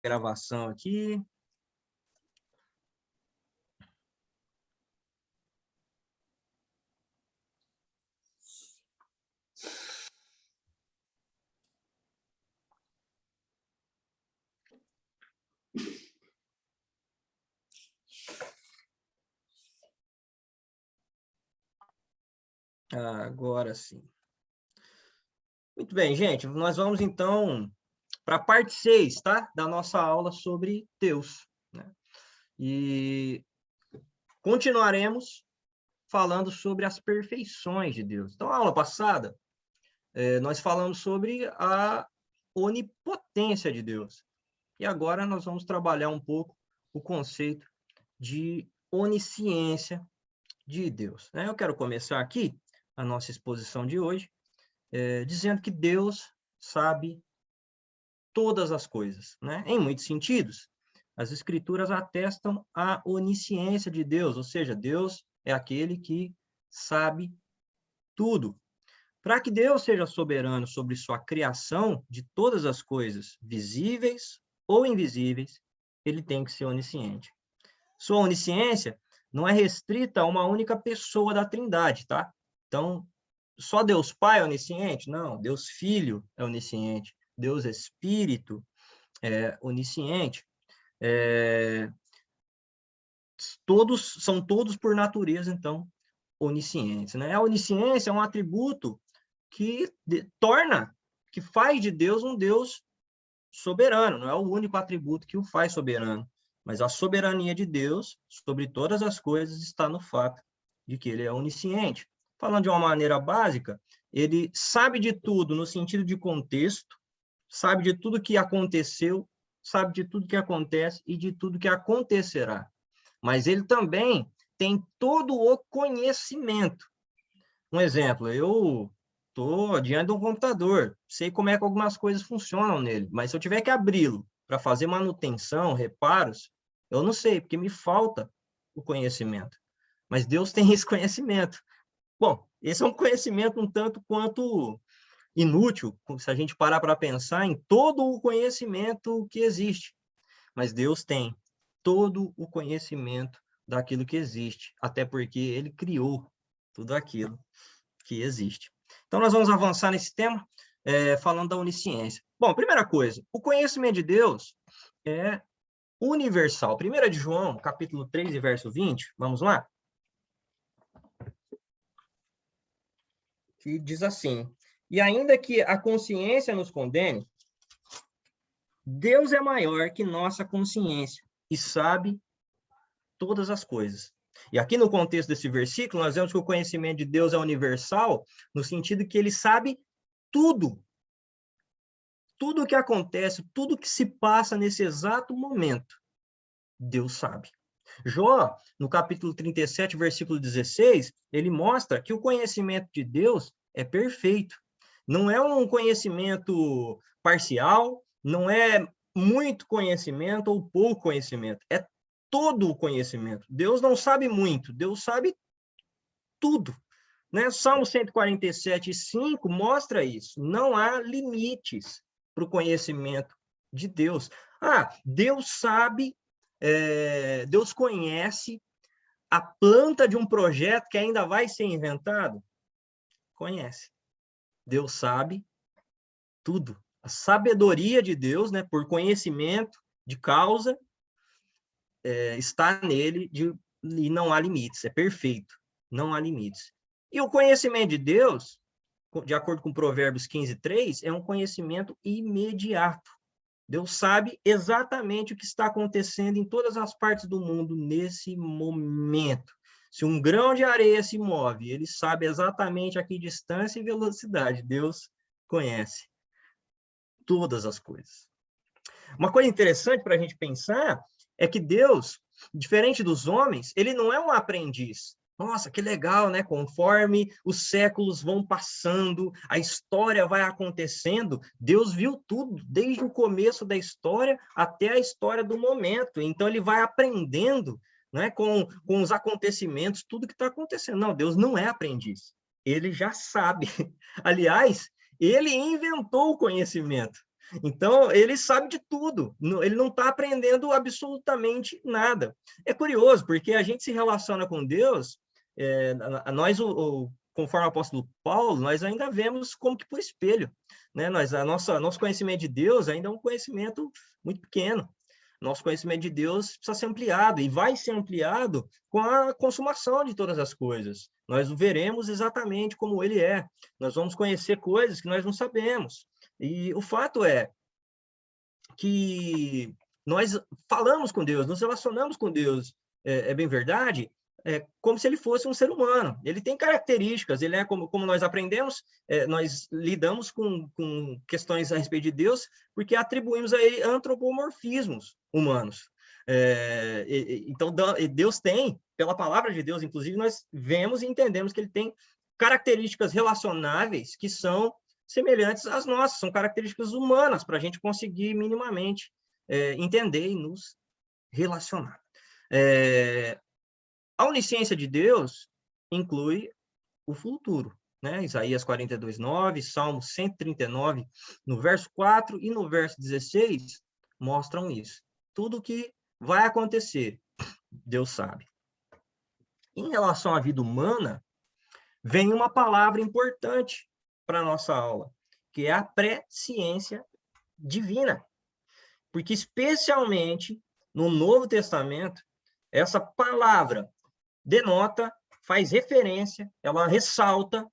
gravação aqui. Agora sim. Muito bem, gente. Nós vamos, então, para a parte 6, tá? Da nossa aula sobre Deus, né? E continuaremos falando sobre as perfeições de Deus. Então, a aula passada, nós falamos sobre a onipotência de Deus. E agora nós vamos trabalhar um pouco o conceito de onisciência de Deus, né? Eu quero começar aqui a nossa exposição de hoje, dizendo que Deus sabe todas as coisas, né? Em muitos sentidos, as Escrituras atestam a onisciência de Deus, ou seja, Deus é aquele que sabe tudo. Para que Deus seja soberano sobre sua criação de todas as coisas, visíveis ou invisíveis, ele tem que ser onisciente. Sua onisciência não é restrita a uma única pessoa da Trindade, tá? Então, só Deus Pai é onisciente? Não, Deus Filho é onisciente, Deus Espírito é onisciente. São todos por natureza, então, oniscientes, né? A onisciência é um atributo que que faz de Deus um Deus soberano, não é o único atributo que o faz soberano, mas a soberania de Deus sobre todas as coisas está no fato de que ele é onisciente. Falando de uma maneira básica, ele sabe de tudo no sentido de contexto, sabe de tudo que aconteceu, sabe de tudo que acontece e de tudo que acontecerá. Mas ele também tem todo o conhecimento. Um exemplo, eu estou diante de um computador, sei como é que algumas coisas funcionam nele, mas se eu tiver que abri-lo para fazer manutenção, reparos, eu não sei, porque me falta o conhecimento. Mas Deus tem esse conhecimento. Bom, esse é um conhecimento um tanto quanto inútil, se a gente parar para pensar em todo o conhecimento que existe. Mas Deus tem todo o conhecimento daquilo que existe, até porque ele criou tudo aquilo que existe. Então, nós vamos avançar nesse tema, falando da onisciência. Bom, primeira coisa, o conhecimento de Deus é universal. 1 de João, capítulo 3, verso 20, vamos lá? Que diz assim: e ainda que a consciência nos condene, Deus é maior que nossa consciência e sabe todas as coisas. E aqui no contexto desse versículo, nós vemos que o conhecimento de Deus é universal, no sentido que ele sabe tudo. Tudo o que acontece, tudo o que se passa nesse exato momento, Deus sabe. Jó, no capítulo 37, versículo 16, ele mostra que o conhecimento de Deus é perfeito. Não é um conhecimento parcial, não é muito conhecimento ou pouco conhecimento, é todo o conhecimento. Deus não sabe muito, Deus sabe tudo. Né? Salmo 147, 5 mostra isso. Não há limites para o conhecimento de Deus. Deus sabe, Deus conhece a planta de um projeto que ainda vai ser inventado? Conhece. Deus sabe tudo. A sabedoria de Deus, né, por conhecimento de causa, está nele e não há limites, é perfeito, não há limites. E o conhecimento de Deus, de acordo com Provérbios 15, 3, é um conhecimento imediato. Deus sabe exatamente o que está acontecendo em todas as partes do mundo nesse momento. Se um grão de areia se move, ele sabe exatamente a que distância e velocidade. Deus conhece todas as coisas. Uma coisa interessante para a gente pensar é que Deus, diferente dos homens, ele não é um aprendiz. Nossa, que legal, né? Conforme os séculos vão passando, a história vai acontecendo, Deus viu tudo, desde o começo da história até a história do momento. Então, ele vai aprendendo, né, com os acontecimentos, tudo que está acontecendo. Não, Deus não é aprendiz. Ele já sabe. Aliás, ele inventou o conhecimento. Então, ele sabe de tudo, ele não está aprendendo absolutamente nada. É curioso, porque a gente se relaciona com Deus, nós, conforme o apóstolo Paulo, nós ainda vemos como que por espelho, né? Nosso conhecimento de Deus ainda é um conhecimento muito pequeno. Nosso conhecimento de Deus precisa ser ampliado, e vai ser ampliado com a consumação de todas as coisas. Nós o veremos exatamente como ele é. Nós vamos conhecer coisas que nós não sabemos. E o fato é que nós falamos com Deus, nos relacionamos com Deus, é bem verdade, como se ele fosse um ser humano. Ele tem características, ele é como nós aprendemos, nós lidamos com questões a respeito de Deus, porque atribuímos a ele antropomorfismos humanos. Então, Deus tem, pela palavra de Deus, inclusive, nós vemos e entendemos que ele tem características relacionáveis que são semelhantes às nossas, são características humanas para a gente conseguir minimamente entender e nos relacionar. A onisciência de Deus inclui o futuro, né? Isaías 42:9, Salmo 139, no verso 4 e no verso 16, mostram isso. Tudo que vai acontecer, Deus sabe. Em relação à vida humana, vem uma palavra importante para a nossa aula, que é a presciência divina. Porque, especialmente no Novo Testamento, essa palavra denota, faz referência, ela ressalta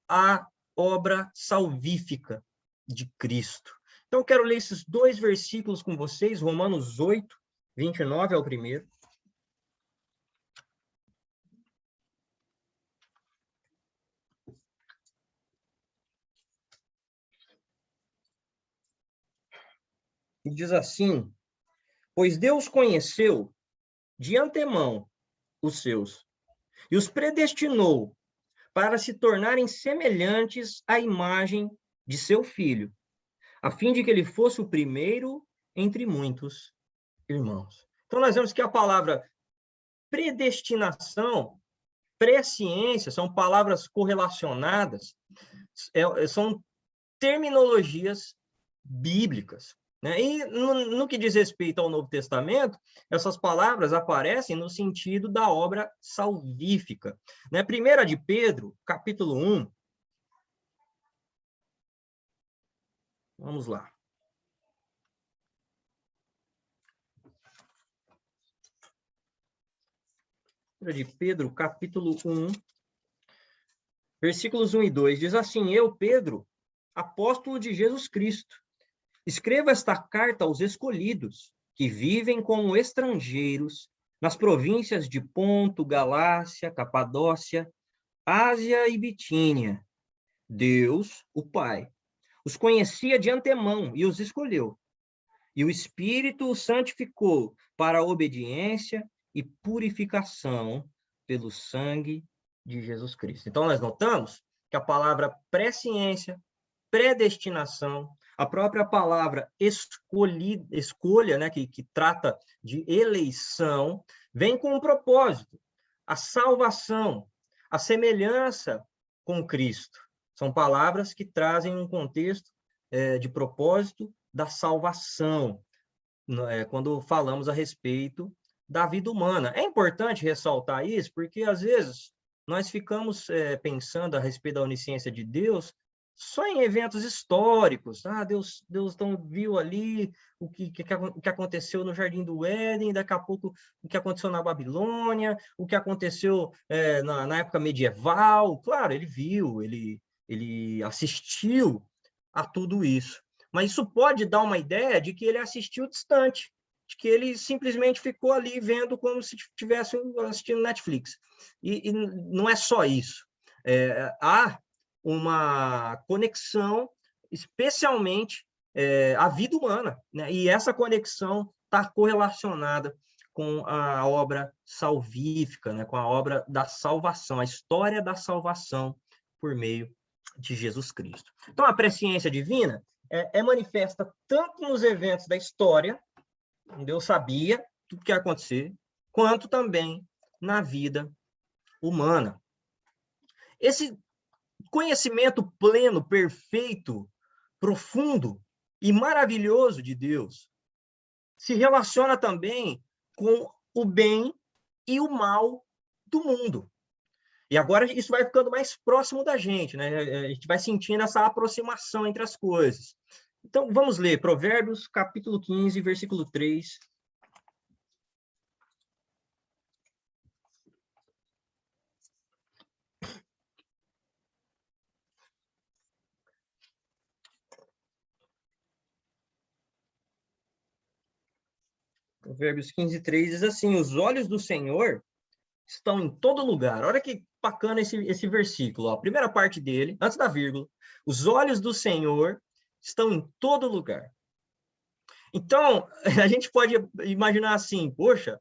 a obra salvífica de Cristo. Então, eu quero ler esses 2 versículos com vocês, Romanos 8, 29 é o primeiro. E diz assim: pois Deus conheceu de antemão os seus, e os predestinou para se tornarem semelhantes à imagem de seu filho, a fim de que ele fosse o primeiro entre muitos irmãos. Então, nós vemos que a palavra predestinação, presciência, são palavras correlacionadas, são terminologias bíblicas. Né? E no que diz respeito ao Novo Testamento, essas palavras aparecem no sentido da obra salvífica. Né? 1 de Pedro, capítulo 1. Vamos lá. De Pedro, capítulo 1, versículos 1 e 2, diz assim: eu, Pedro, apóstolo de Jesus Cristo, escrevo esta carta aos escolhidos, que vivem como estrangeiros nas províncias de Ponto, Galácia, Capadócia, Ásia e Bitínia. Deus, o Pai, os conhecia de antemão e os escolheu. E o Espírito os santificou para a obediência e purificação pelo sangue de Jesus Cristo. Então, nós notamos que a palavra presciência, predestinação, a própria palavra escolha, né, que trata de eleição, vem com um propósito: a salvação, a semelhança com Cristo. São palavras que trazem um contexto de propósito da salvação, quando falamos a respeito da vida humana. É importante ressaltar isso, porque, às vezes, nós ficamos pensando a respeito da onisciência de Deus só em eventos históricos. Deus então viu ali o que aconteceu no Jardim do Éden, daqui a pouco o que aconteceu na Babilônia, o que aconteceu na época medieval. Claro, ele viu, ele assistiu a tudo isso. Mas isso pode dar uma ideia de que ele assistiu distante, de que ele simplesmente ficou ali vendo como se estivesse assistindo Netflix. E não é só isso. Há uma conexão, especialmente a vida humana, né? E essa conexão está correlacionada com a obra salvífica, né? Com a obra da salvação, a história da salvação por meio de Jesus Cristo. Então, a presciência divina é manifesta tanto nos eventos da história, Deus sabia tudo que ia acontecer, quanto também na vida humana. Esse conhecimento pleno, perfeito, profundo e maravilhoso de Deus se relaciona também com o bem e o mal do mundo. E agora isso vai ficando mais próximo da gente, né? A gente vai sentindo essa aproximação entre as coisas. Então, vamos ler Provérbios, capítulo 15, versículo 3. Provérbios 15, 3 diz assim: os olhos do Senhor estão em todo lugar. Olha que bacana esse versículo. Ó. A primeira parte dele, antes da vírgula. Os olhos do Senhor estão em todo lugar. Então, a gente pode imaginar assim, poxa,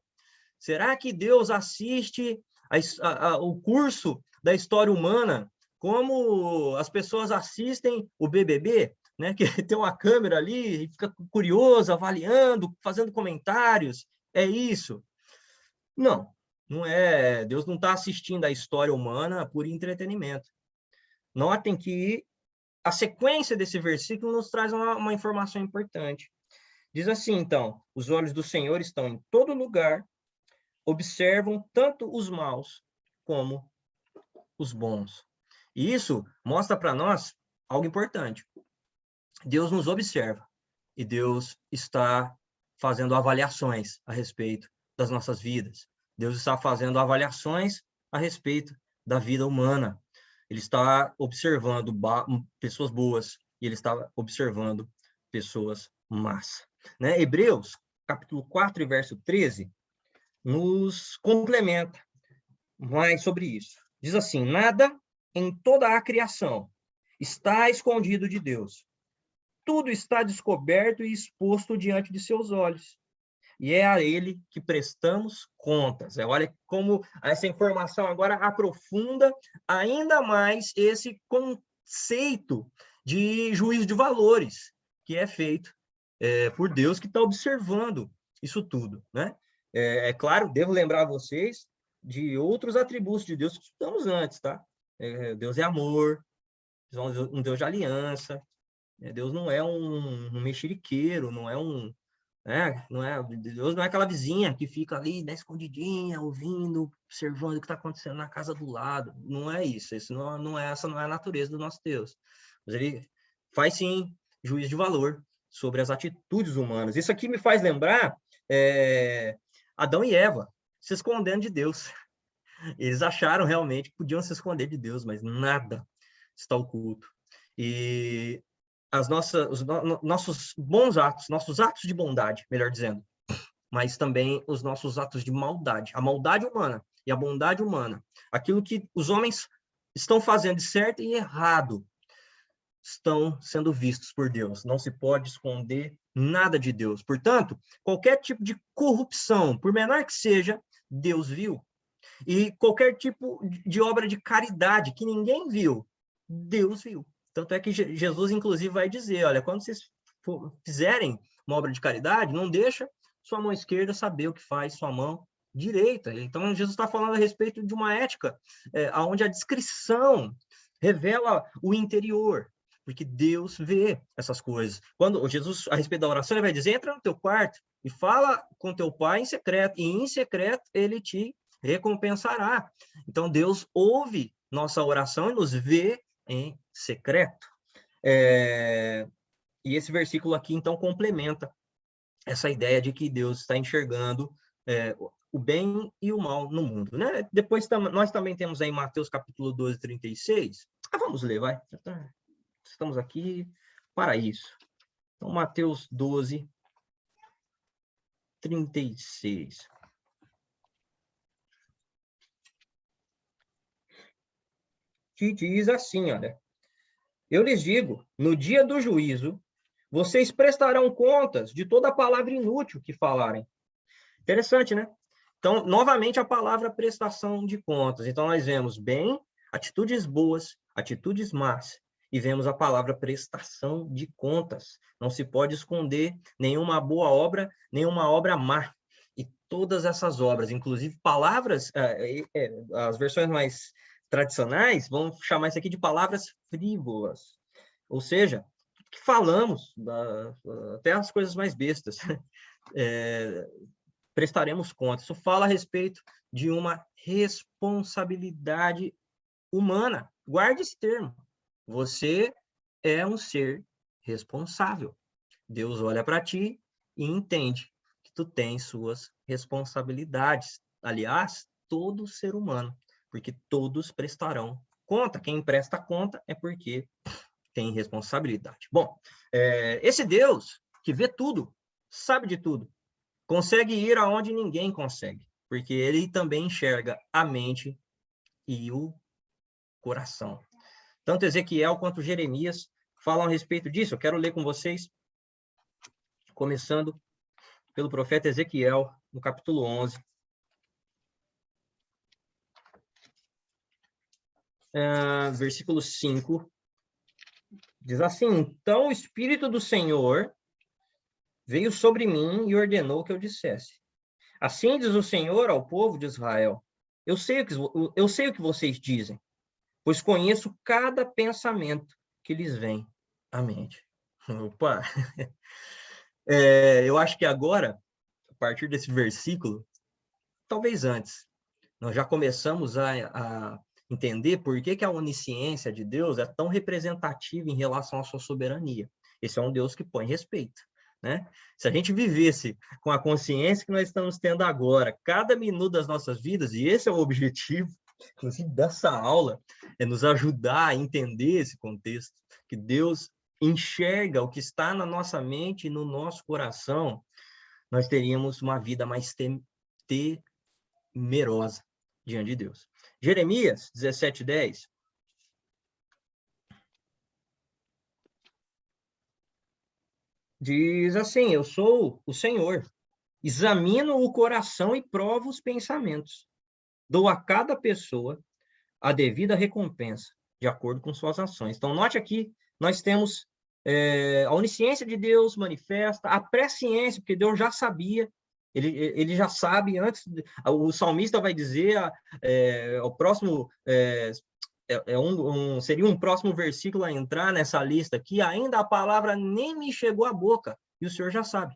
será que Deus assiste o curso da história humana como as pessoas assistem o BBB? Né? Que tem uma câmera ali e fica curioso, avaliando, fazendo comentários. É isso? Não, não é. Deus não está assistindo a história humana por entretenimento. Notem que a sequência desse versículo nos traz uma informação importante. Diz assim, então, os olhos do Senhor estão em todo lugar, observam tanto os maus como os bons. E isso mostra para nós algo importante. Deus nos observa e Deus está fazendo avaliações a respeito das nossas vidas. Deus está fazendo avaliações a respeito da vida humana. Ele está observando pessoas boas e ele está observando pessoas más. Né? Hebreus, capítulo 4, verso 13, nos complementa mais sobre isso. Diz assim: nada em toda a criação está escondido de Deus. Tudo está descoberto e exposto diante de seus olhos. E é a ele que prestamos contas. Olha como essa informação agora aprofunda ainda mais esse conceito de juízo de valores, que é feito por Deus, que está observando isso tudo. Né? É claro, devo lembrar vocês de outros atributos de Deus que estudamos antes. Tá? Deus é amor, um Deus de aliança. Deus não é um mexeriqueiro, não é um... Deus não é aquela vizinha que fica ali, né, escondidinha, ouvindo, observando o que está acontecendo na casa do lado. Não é isso. Essa não é a natureza do nosso Deus. Mas ele faz, sim, juízo de valor sobre as atitudes humanas. Isso aqui me faz lembrar Adão e Eva se escondendo de Deus. Eles acharam realmente que podiam se esconder de Deus, mas nada está oculto. E os nossos bons atos, nossos atos de bondade, melhor dizendo, mas também os nossos atos de maldade, a maldade humana e a bondade humana, aquilo que os homens estão fazendo de certo e errado, estão sendo vistos por Deus. Não se pode esconder nada de Deus. Portanto, qualquer tipo de corrupção, por menor que seja, Deus viu. E qualquer tipo de obra de caridade que ninguém viu, Deus viu. Tanto é que Jesus, inclusive, vai dizer, olha, quando vocês fizerem uma obra de caridade, não deixa sua mão esquerda saber o que faz sua mão direita. Então, Jesus está falando a respeito de uma ética onde a discrição revela o interior, porque Deus vê essas coisas. Quando Jesus, a respeito da oração, ele vai dizer, entra no teu quarto e fala com teu pai em secreto, e em secreto ele te recompensará. Então, Deus ouve nossa oração e nos vê em secreto. E esse versículo aqui, então, complementa essa ideia de que Deus está enxergando o bem e o mal no mundo. Né? Depois, nós também temos aí Mateus capítulo 12, 36. Vamos ler, vai. Estamos aqui para isso. Então, Mateus 12, 36. Que diz assim, olha: eu lhes digo, no dia do juízo, vocês prestarão contas de toda a palavra inútil que falarem. Interessante, né? Então, novamente, a palavra prestação de contas. Então, nós vemos bem, atitudes boas, atitudes más, e vemos a palavra prestação de contas. Não se pode esconder nenhuma boa obra, nenhuma obra má. E todas essas obras, inclusive palavras, as versões mais tradicionais vão chamar isso aqui de palavras frívolas. Ou seja, que falamos, até as coisas mais bestas, prestaremos conta. Isso fala a respeito de uma responsabilidade humana. Guarde esse termo. Você é um ser responsável. Deus olha para ti e entende que tu tens suas responsabilidades. Aliás, todo ser humano, porque todos prestarão conta. Quem presta conta é porque tem responsabilidade. Bom, esse Deus que vê tudo, sabe de tudo, consegue ir aonde ninguém consegue, porque ele também enxerga a mente e o coração. Tanto Ezequiel quanto Jeremias falam a respeito disso. Eu quero ler com vocês, começando pelo profeta Ezequiel, no capítulo 11. Versículo 5. Diz assim: Então o Espírito do Senhor veio sobre mim e ordenou que eu dissesse: Assim diz o Senhor ao povo de Israel: eu sei o que vocês dizem, pois conheço cada pensamento que lhes vem à mente. Opa! Eu acho que agora, a partir desse versículo, talvez antes, nós já começamos a entender por que a onisciência de Deus é tão representativa em relação à sua soberania. Esse é um Deus que põe respeito, né? Se a gente vivesse com a consciência que nós estamos tendo agora, cada minuto das nossas vidas, e esse é o objetivo, inclusive, dessa aula, é nos ajudar a entender esse contexto, que Deus enxerga o que está na nossa mente e no nosso coração, nós teríamos uma vida mais temerosa diante de Deus. Jeremias 17:10. Diz assim: Eu sou o Senhor, examino o coração e provo os pensamentos. Dou a cada pessoa a devida recompensa, de acordo com suas ações. Então, note aqui, nós temos a onisciência de Deus manifesta, a presciência, porque Deus já sabia, ele já sabe antes. O salmista vai dizer, o próximo seria um próximo versículo a entrar nessa lista aqui, ainda a palavra nem me chegou à boca, e o Senhor já sabe.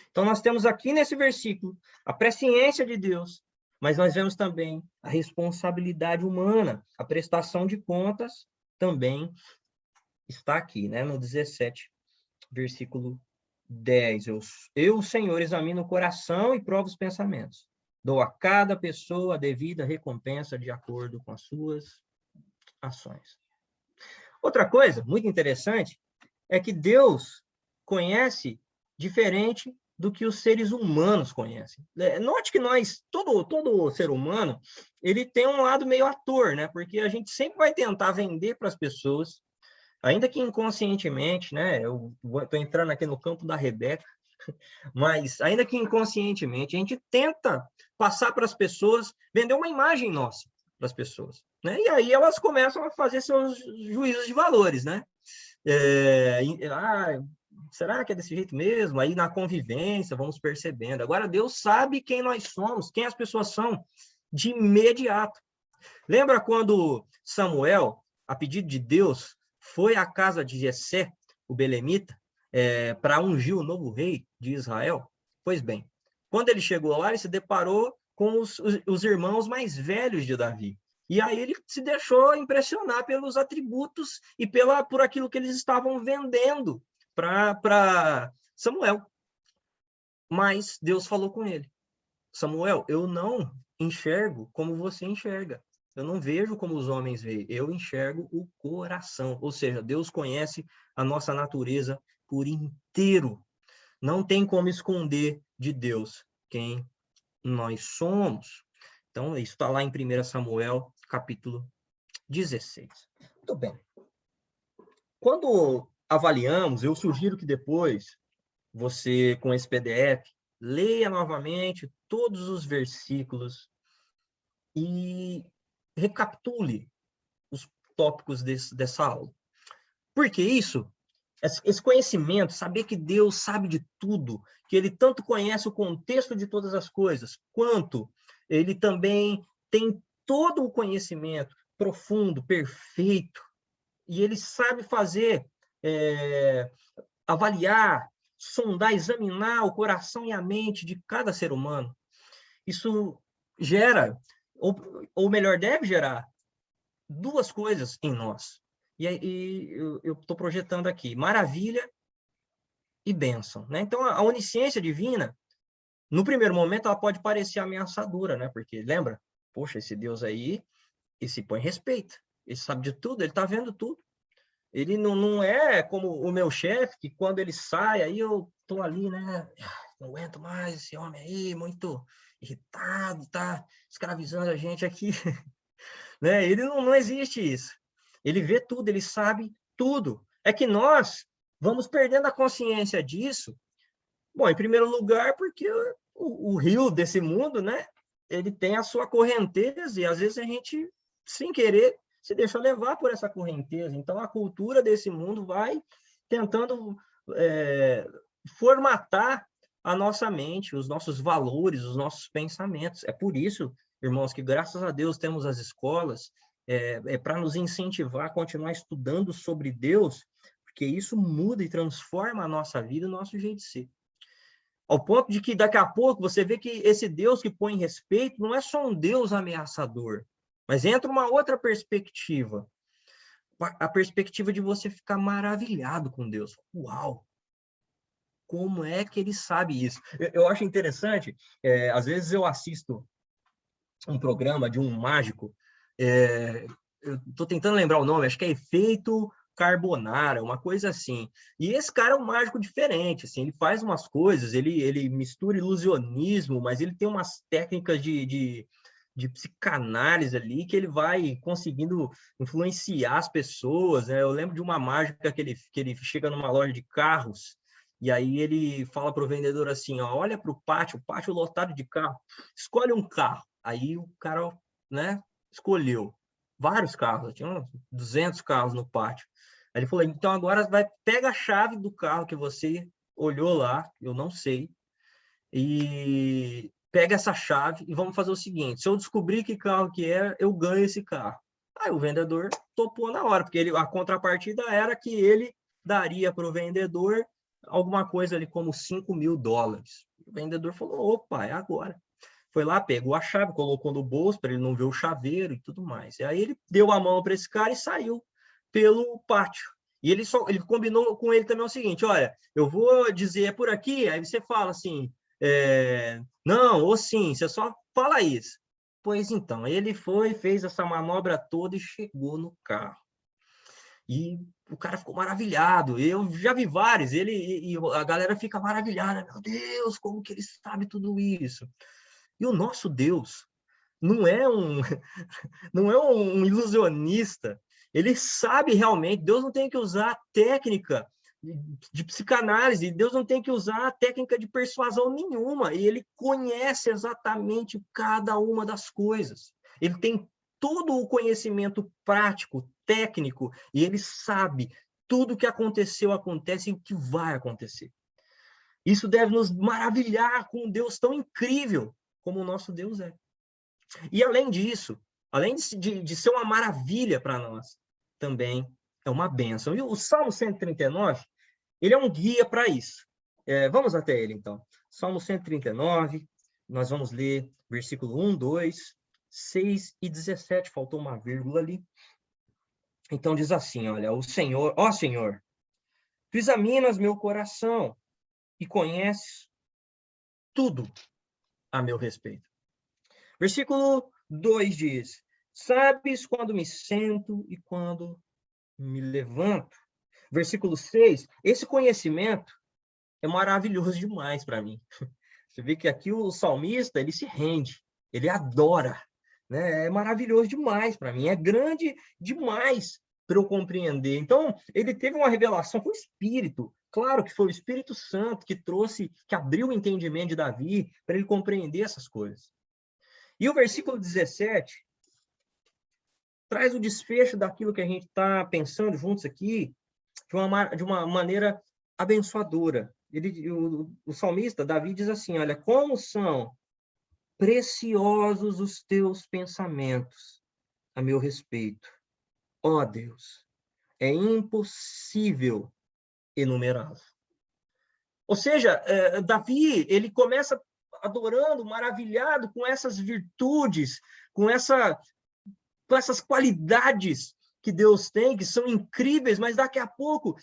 Então, nós temos aqui nesse versículo a presciência de Deus, mas nós vemos também a responsabilidade humana, a prestação de contas também está aqui, né, no 17, versículo 10. Eu, Senhor, examino o coração e provo os pensamentos. Dou a cada pessoa a devida recompensa de acordo com as suas ações. Outra coisa muito interessante é que Deus conhece diferente do que os seres humanos conhecem. Note que todo ser humano, ele tem um lado meio ator, né? Porque a gente sempre vai tentar vender para as pessoas, ainda que inconscientemente, né? Eu estou entrando aqui no campo da Rebeca, mas ainda que inconscientemente, a gente tenta passar para as pessoas, vender uma imagem nossa para as pessoas, né? E aí elas começam a fazer seus juízos de valores, né? Será que é desse jeito mesmo? Aí na convivência vamos percebendo. Agora Deus sabe quem nós somos, quem as pessoas são de imediato. Lembra quando Samuel, a pedido de Deus, foi à casa de Jessé, o belemita, para ungir o novo rei de Israel? Pois bem, quando ele chegou lá, ele se deparou com os irmãos mais velhos de Davi. E aí ele se deixou impressionar pelos atributos e por aquilo que eles estavam vendendo para Samuel. Mas Deus falou com ele: Samuel, eu não enxergo como você enxerga. Eu não vejo como os homens veem. Eu enxergo o coração. Ou seja, Deus conhece a nossa natureza por inteiro. Não tem como esconder de Deus quem nós somos. Então, isso está lá em 1 Samuel, capítulo 16. Muito bem. Quando avaliamos, eu sugiro que depois você, com esse PDF, leia novamente todos os versículos e recapitule os tópicos dessa aula. Por que isso? Esse conhecimento, saber que Deus sabe de tudo, que ele tanto conhece o contexto de todas as coisas, quanto ele também tem todo o conhecimento profundo, perfeito, e ele sabe fazer avaliar, sondar, examinar o coração e a mente de cada ser humano. Isso gera, ou melhor, deve gerar, duas coisas em nós. E eu estou projetando aqui, maravilha e bênção, né? Então, a onisciência divina, no primeiro momento, ela pode parecer ameaçadora, né? Porque, lembra? Poxa, esse Deus aí, ele se põe respeito. Ele sabe de tudo, ele está vendo tudo. Ele não é como o meu chefe, que quando ele sai, aí eu tô ali, né? Não aguento mais esse homem aí, muito irritado, tá escravizando a gente aqui. Né? Ele não existe isso. Ele vê tudo, ele sabe tudo. É que nós vamos perdendo a consciência disso. Bom, em primeiro lugar, porque o rio desse mundo, né? Ele tem a sua correnteza e às vezes a gente, sem querer, se deixa levar por essa correnteza. Então, a cultura desse mundo vai tentando formatar a nossa mente, os nossos valores, os nossos pensamentos. É por isso, irmãos, que graças a Deus temos as escolas, para nos incentivar a continuar estudando sobre Deus, porque isso muda e transforma a nossa vida, o nosso jeito de ser. Ao ponto de que daqui a pouco você vê que esse Deus que põe respeito não é só um Deus ameaçador, mas entra uma outra perspectiva. A perspectiva de você ficar maravilhado com Deus. Uau! Como é que ele sabe isso? Eu acho interessante, às vezes eu assisto um programa de um mágico, eu estou tentando lembrar o nome, acho que é Efeito Carbonara, uma coisa assim. E esse cara é um mágico diferente, assim, ele faz umas coisas, ele mistura ilusionismo, mas ele tem umas técnicas de psicanálise ali que ele vai conseguindo influenciar as pessoas, né? Eu lembro de uma mágica que ele chega numa loja de carros e aí ele fala para o vendedor assim, ó, olha para o pátio lotado de carro, escolhe um carro. Aí o cara, né, escolheu vários carros, tinha uns 200 carros no pátio. Aí ele falou, então agora pega a chave do carro que você olhou lá, eu não sei, e pega essa chave e vamos fazer o seguinte, se eu descobrir que carro que é, eu ganho esse carro. Aí o vendedor topou na hora, porque a contrapartida era que ele daria para o vendedor alguma coisa ali como $5.000. O vendedor falou, opa, é agora. Foi lá, pegou a chave, colocou no bolso para ele não ver o chaveiro e tudo mais. E aí ele deu a mão para esse cara e saiu pelo pátio. E ele combinou com ele também o seguinte, olha, eu vou dizer por aqui, aí você fala assim, não, ou sim, você só fala isso. Pois então, ele foi, fez essa manobra toda e chegou no carro. E o cara ficou maravilhado. Eu já vi vários, e a galera fica maravilhada. Meu Deus, como que ele sabe tudo isso? E o nosso Deus não é não é um ilusionista. Ele sabe realmente. Deus não tem que usar técnica de psicanálise. Deus não tem que usar técnica de persuasão nenhuma. E ele conhece exatamente cada uma das coisas. Ele tem todo o conhecimento prático, técnico, e ele sabe tudo o que aconteceu, acontece e o que vai acontecer. Isso deve nos maravilhar com um Deus tão incrível como o nosso Deus é. E além disso, além de ser uma maravilha para nós, também é uma bênção. E o Salmo 139, ele é um guia para isso. Vamos até ele, então. Salmo 139, nós vamos ler versículo 1, 2, 6 e 17, faltou uma vírgula ali. Então diz assim, olha, o Senhor, ó Senhor, tu examinas meu coração e conheces tudo a meu respeito. Versículo 2 diz, sabes quando me sento e quando me levanto. Versículo 6, esse conhecimento é maravilhoso demais para mim. Você vê que aqui o salmista, ele se rende, ele adora, né? É maravilhoso demais para mim, é grande demais para eu compreender. Então, ele teve uma revelação com o Espírito. Claro que foi o Espírito Santo que trouxe, que abriu o entendimento de Davi para ele compreender essas coisas. E o versículo 17 traz o desfecho daquilo que a gente está pensando juntos aqui, de uma maneira abençoadora. O salmista, Davi, diz assim, olha, como são preciosos os teus pensamentos a meu respeito, ó Deus. é impossível enumerá-los. Ou seja, Davi, ele começa adorando, maravilhado com essas virtudes, com essas qualidades que Deus tem, que são incríveis, mas daqui a pouco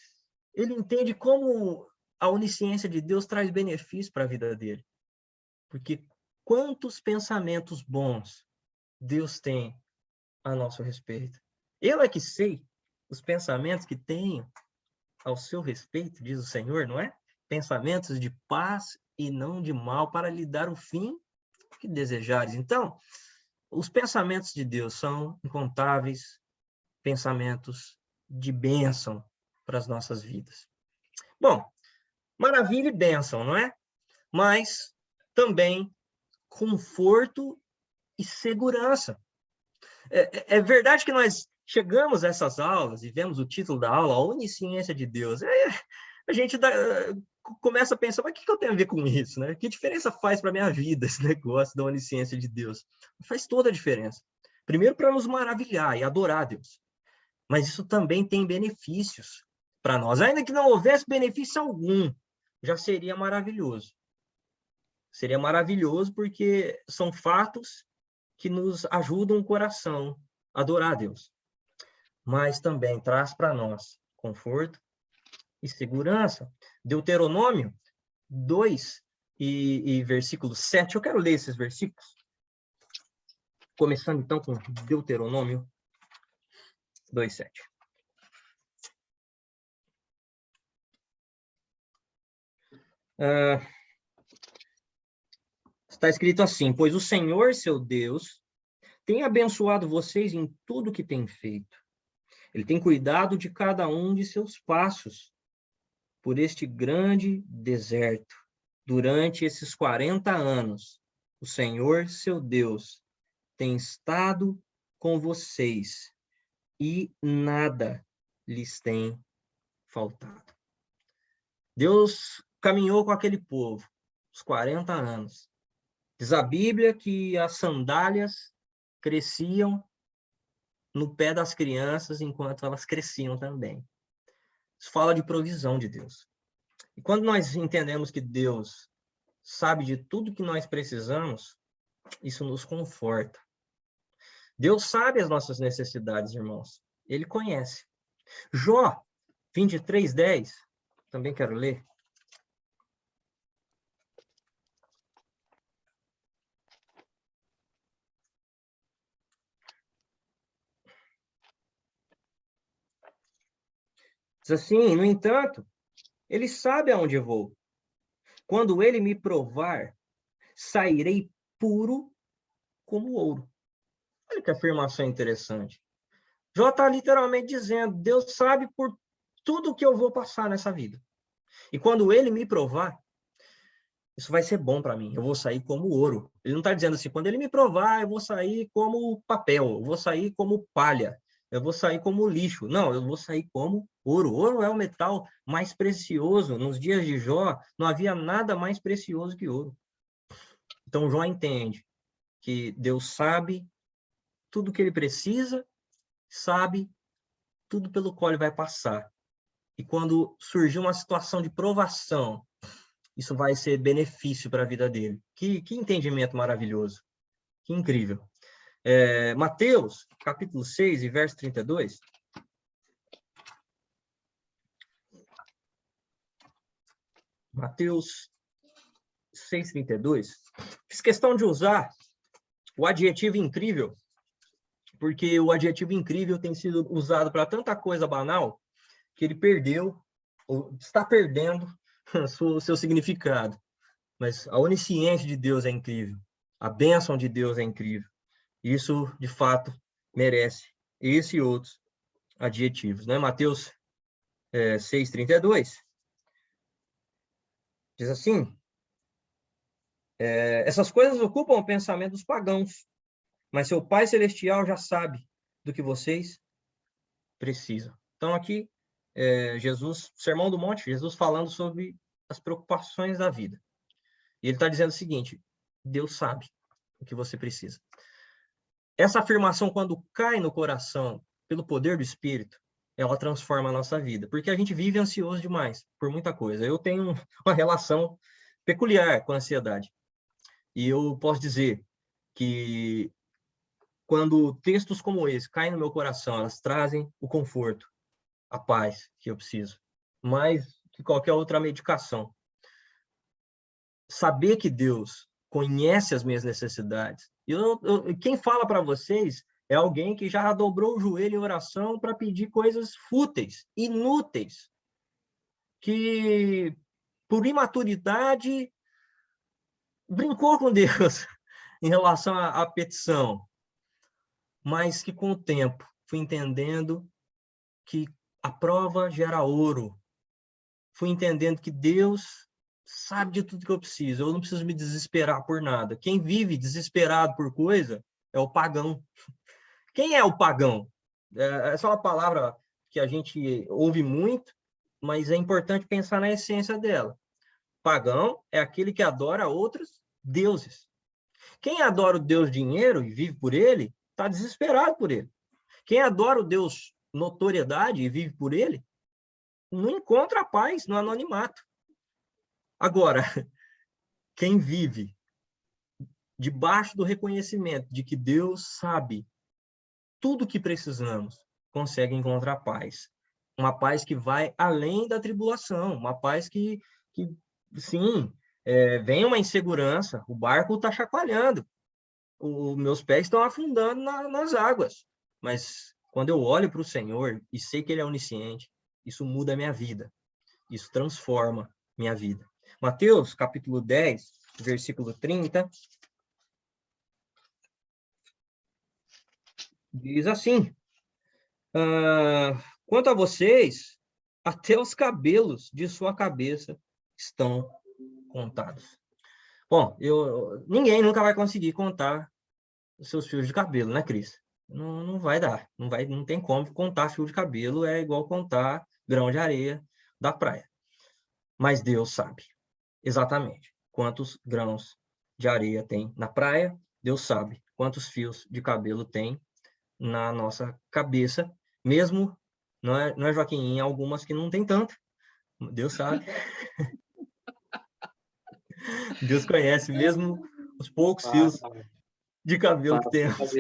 ele entende como a onisciência de Deus traz benefício para a vida dele. Porque quantos pensamentos bons Deus tem a nosso respeito. Eu é que sei os pensamentos que tenho ao seu respeito, diz o Senhor, não é? Pensamentos de paz e não de mal, para lhe dar o fim que desejares. Então, os pensamentos de Deus são incontáveis pensamentos de bênção para as nossas vidas. Bom, maravilha e bênção, não é? Mas também conforto e segurança. É verdade que nós chegamos a essas aulas e vemos o título da aula, a onisciência de Deus. A gente começa a pensar, mas o que eu tenho a ver com isso, né? Que diferença faz para a minha vida esse negócio da onisciência de Deus? Faz toda a diferença. Primeiro, para nos maravilhar e adorar a Deus. Mas isso também tem benefícios para nós. Ainda que não houvesse benefício algum, já seria maravilhoso. Seria maravilhoso porque são fatos que nos ajudam o coração a adorar a Deus. Mas também traz para nós conforto e segurança. Deuteronômio 2 e versículo 7. Eu quero ler esses versículos. Começando então com Deuteronômio 2:7. Está escrito assim: pois o Senhor, seu Deus, tem abençoado vocês em tudo que tem feito. Ele tem cuidado de cada um de seus passos por este grande deserto. Durante esses 40 anos, o Senhor, seu Deus, tem estado com vocês e nada lhes tem faltado. Deus caminhou com aquele povo os 40 anos. Diz a Bíblia que as sandálias cresciam no pé das crianças enquanto elas cresciam também. Isso fala de provisão de Deus. E quando nós entendemos que Deus sabe de tudo que nós precisamos, isso nos conforta. Deus sabe as nossas necessidades, irmãos. Ele conhece. Jó 23:10, também quero ler. Diz assim: no entanto, ele sabe aonde eu vou. Quando ele me provar, sairei puro como ouro. Olha que afirmação interessante. Jó está literalmente dizendo: Deus sabe por tudo que eu vou passar nessa vida. E quando ele me provar, isso vai ser bom para mim. Eu vou sair como ouro. Ele não está dizendo assim: quando ele me provar, eu vou sair como papel, eu vou sair como palha, eu vou sair como lixo. Não, eu vou sair como ouro. Ouro é o metal mais precioso. Nos dias de Jó, não havia nada mais precioso que ouro. Então, Jó entende que Deus sabe tudo que ele precisa, sabe tudo pelo qual ele vai passar. E quando surgir uma situação de provação, isso vai ser benefício para a vida dele. Que entendimento maravilhoso. Que incrível. Mateus, capítulo 6, e verso 32. Mateus 6:32. Fiz questão de usar o adjetivo incrível, porque o adjetivo incrível tem sido usado para tanta coisa banal que ele perdeu, ou está perdendo, o seu significado. Mas a onisciência de Deus é incrível. A bênção de Deus é incrível. Isso, de fato, merece esse e outros adjetivos. Né? Mateus 6:32 diz assim: essas coisas ocupam o pensamento dos pagãos, mas seu Pai Celestial já sabe do que vocês precisam. Então, aqui, Jesus, Sermão do Monte, Jesus falando sobre as preocupações da vida. E ele está dizendo o seguinte: Deus sabe o que você precisa. Essa afirmação, quando cai no coração pelo poder do Espírito, ela transforma a nossa vida, porque a gente vive ansioso demais por muita coisa. Eu tenho uma relação peculiar com a ansiedade. E eu posso dizer que quando textos como esse caem no meu coração, elas trazem o conforto, a paz que eu preciso, mais que qualquer outra medicação. Saber que Deus conhece as minhas necessidades. Quem fala para vocês é alguém que já dobrou o joelho em oração para pedir coisas fúteis, inúteis, que por imaturidade brincou com Deus em relação à petição, mas que com o tempo fui entendendo que a prova gera ouro. Fui entendendo que Deus sabe de tudo que eu preciso. Eu não preciso me desesperar por nada. Quem vive desesperado por coisa é o pagão. Quem é o pagão? Essa é uma palavra que a gente ouve muito, mas é importante pensar na essência dela. Pagão é aquele que adora outros deuses. Quem adora o Deus dinheiro e vive por ele, está desesperado por ele. Quem adora o Deus notoriedade e vive por ele, não encontra paz no anonimato. Agora, quem vive debaixo do reconhecimento de que Deus sabe tudo o que precisamos, consegue encontrar paz. Uma paz que vai além da tribulação, uma paz que sim, vem uma insegurança, o barco está chacoalhando, os meus pés estão afundando nas águas, mas quando eu olho para o Senhor e sei que Ele é onisciente, isso muda a minha vida, isso transforma minha vida. Mateus, capítulo 10, versículo 30, diz assim, quanto a vocês, até os cabelos de sua cabeça estão contados. Bom, ninguém nunca vai conseguir contar os seus fios de cabelo, né, Cris? Não vai dar, não tem como contar fio de cabelo, é igual contar grão de areia da praia. Mas Deus sabe exatamente quantos grãos de areia tem na praia, Deus sabe quantos fios de cabelo tem na nossa cabeça, mesmo, não é Joaquim, em algumas que não tem tanto, Deus sabe. Deus conhece mesmo os poucos fios de cabelo que temos.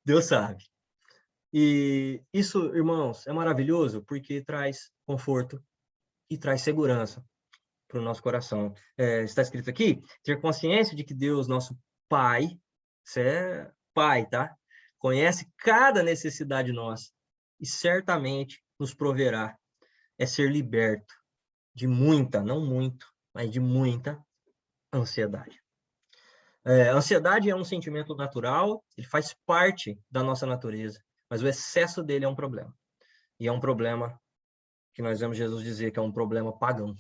Deus sabe. E isso, irmãos, é maravilhoso porque traz conforto e traz segurança para o nosso coração. Está escrito aqui, ter consciência de que Deus, nosso Pai, isso é Pai, tá? Conhece cada necessidade nossa e certamente nos proverá. É ser liberto de muita, não muito, mas de muita ansiedade. Ansiedade é um sentimento natural, ele faz parte da nossa natureza, mas o excesso dele é um problema. E é um problema que nós vemos Jesus dizer que é um problema pagão.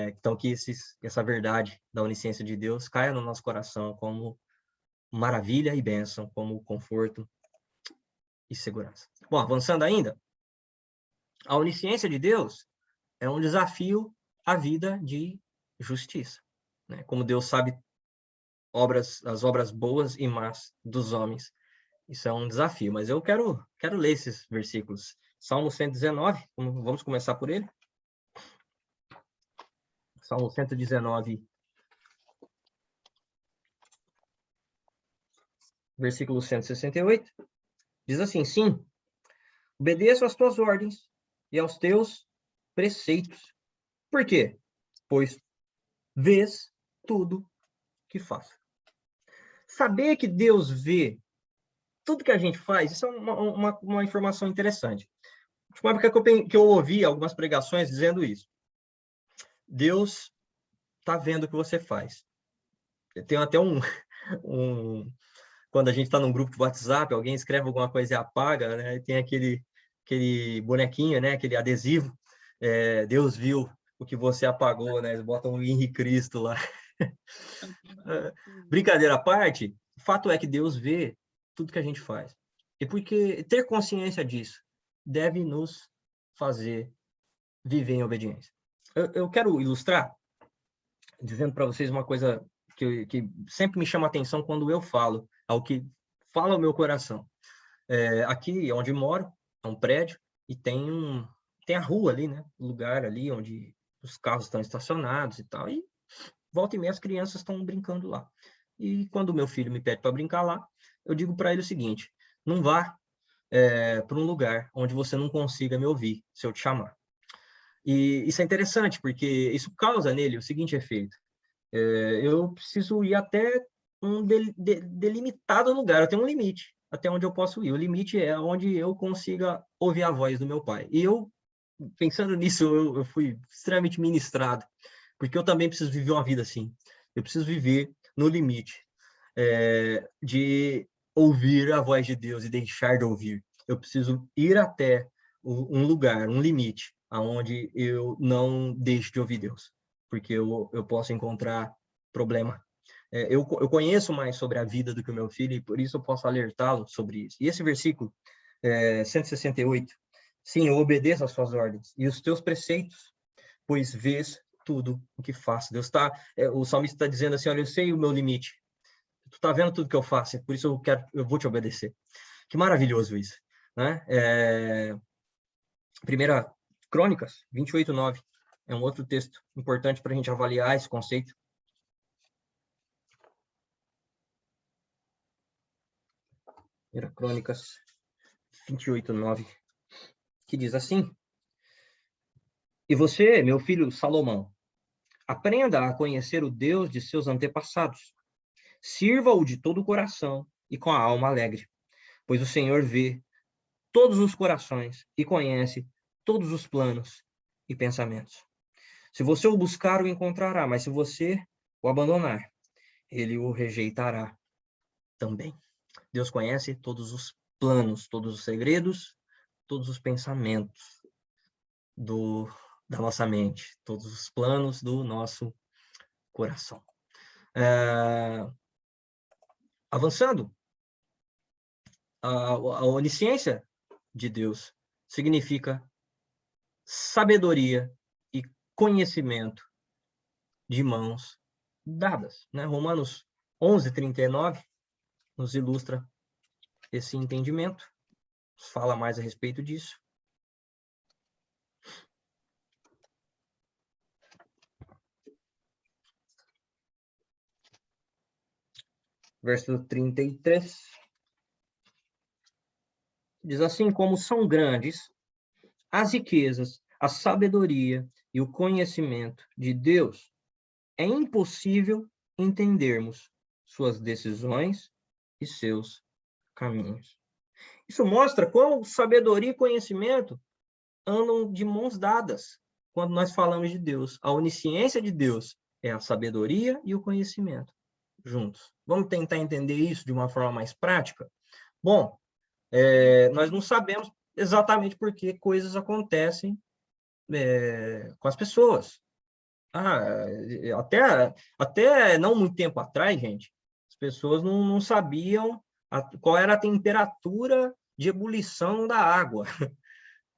Então, que essa verdade da onisciência de Deus caia no nosso coração como maravilha e bênção, como conforto e segurança. Bom, avançando ainda, a onisciência de Deus é um desafio à vida de justiça. Né? Como Deus sabe as obras boas e más dos homens. Isso é um desafio, mas eu quero ler esses versículos. Salmo 119, vamos começar por ele? Salmo 119, versículo 168, diz assim, sim, obedeço às tuas ordens e aos teus preceitos. Por quê? Pois vês tudo que faço. Saber que Deus vê tudo que a gente faz, isso é uma informação interessante. Uma época que eu ouvi algumas pregações dizendo isso. Deus está vendo o que você faz. Tem até quando a gente está num grupo de WhatsApp, alguém escreve alguma coisa e apaga, né? E tem aquele bonequinho, né? Aquele adesivo. Deus viu o que você apagou, né? Eles botam o Henri Cristo lá. Brincadeira à parte, o fato é que Deus vê tudo que a gente faz. E porque ter consciência disso deve nos fazer viver em obediência. Eu quero ilustrar dizendo para vocês uma coisa que sempre me chama a atenção quando eu falo, ao que fala o meu coração. Aqui onde moro, é um prédio, e tem a rua ali, né? O lugar ali onde os carros estão estacionados e tal, e volta e meia as crianças estão brincando lá. E quando o meu filho me pede para brincar lá, eu digo para ele o seguinte: não vá para um lugar onde você não consiga me ouvir se eu te chamar. E isso é interessante, porque isso causa nele o seguinte efeito: eu preciso ir até um delimitado lugar, eu tenho um limite até onde eu posso ir. O limite é onde eu consiga ouvir a voz do meu pai. E eu, pensando nisso, eu fui extremamente ministrado, porque eu também preciso viver uma vida assim. Eu preciso viver no limite de ouvir a voz de Deus e deixar de ouvir. Eu preciso ir até um lugar, um limite, aonde eu não deixo de ouvir Deus, porque eu posso encontrar problema. Eu conheço mais sobre a vida do que o meu filho, e por isso eu posso alertá-lo sobre isso. E esse versículo, 168, sim, eu obedeço às suas ordens e os teus preceitos, pois vês tudo o que faço. Deus está, o salmista está dizendo assim: olha, eu sei o meu limite, tu tá vendo tudo que eu faço, por isso eu vou te obedecer. Que maravilhoso isso, né? Primeira Crônicas 28:9 é um outro texto importante para a gente avaliar esse conceito. Primeira Crônicas 28:9, que diz assim: e você, meu filho Salomão, aprenda a conhecer o Deus de seus antepassados. Sirva-o de todo o coração e com a alma alegre, pois o Senhor vê todos os corações e conhece todos os planos e pensamentos. Se você o buscar, o encontrará, mas se você o abandonar, ele o rejeitará também. Deus conhece todos os planos, todos os segredos, todos os pensamentos da nossa mente, todos os planos do nosso coração. Avançando, a onisciência de Deus significa sabedoria e conhecimento de mãos dadas, né? Romanos 11:39 nos ilustra esse entendimento, fala mais a respeito disso. Verso 33 diz assim: como são grandes as riquezas, a sabedoria e o conhecimento de Deus, é impossível entendermos suas decisões e seus caminhos. Isso mostra como sabedoria e conhecimento andam de mãos dadas quando nós falamos de Deus. A onisciência de Deus é a sabedoria e o conhecimento juntos. Vamos tentar entender isso de uma forma mais prática? Bom, nós não sabemos exatamente por que coisas acontecem com as pessoas. Até não muito tempo atrás, gente, as pessoas não sabiam qual era a temperatura de ebulição da água.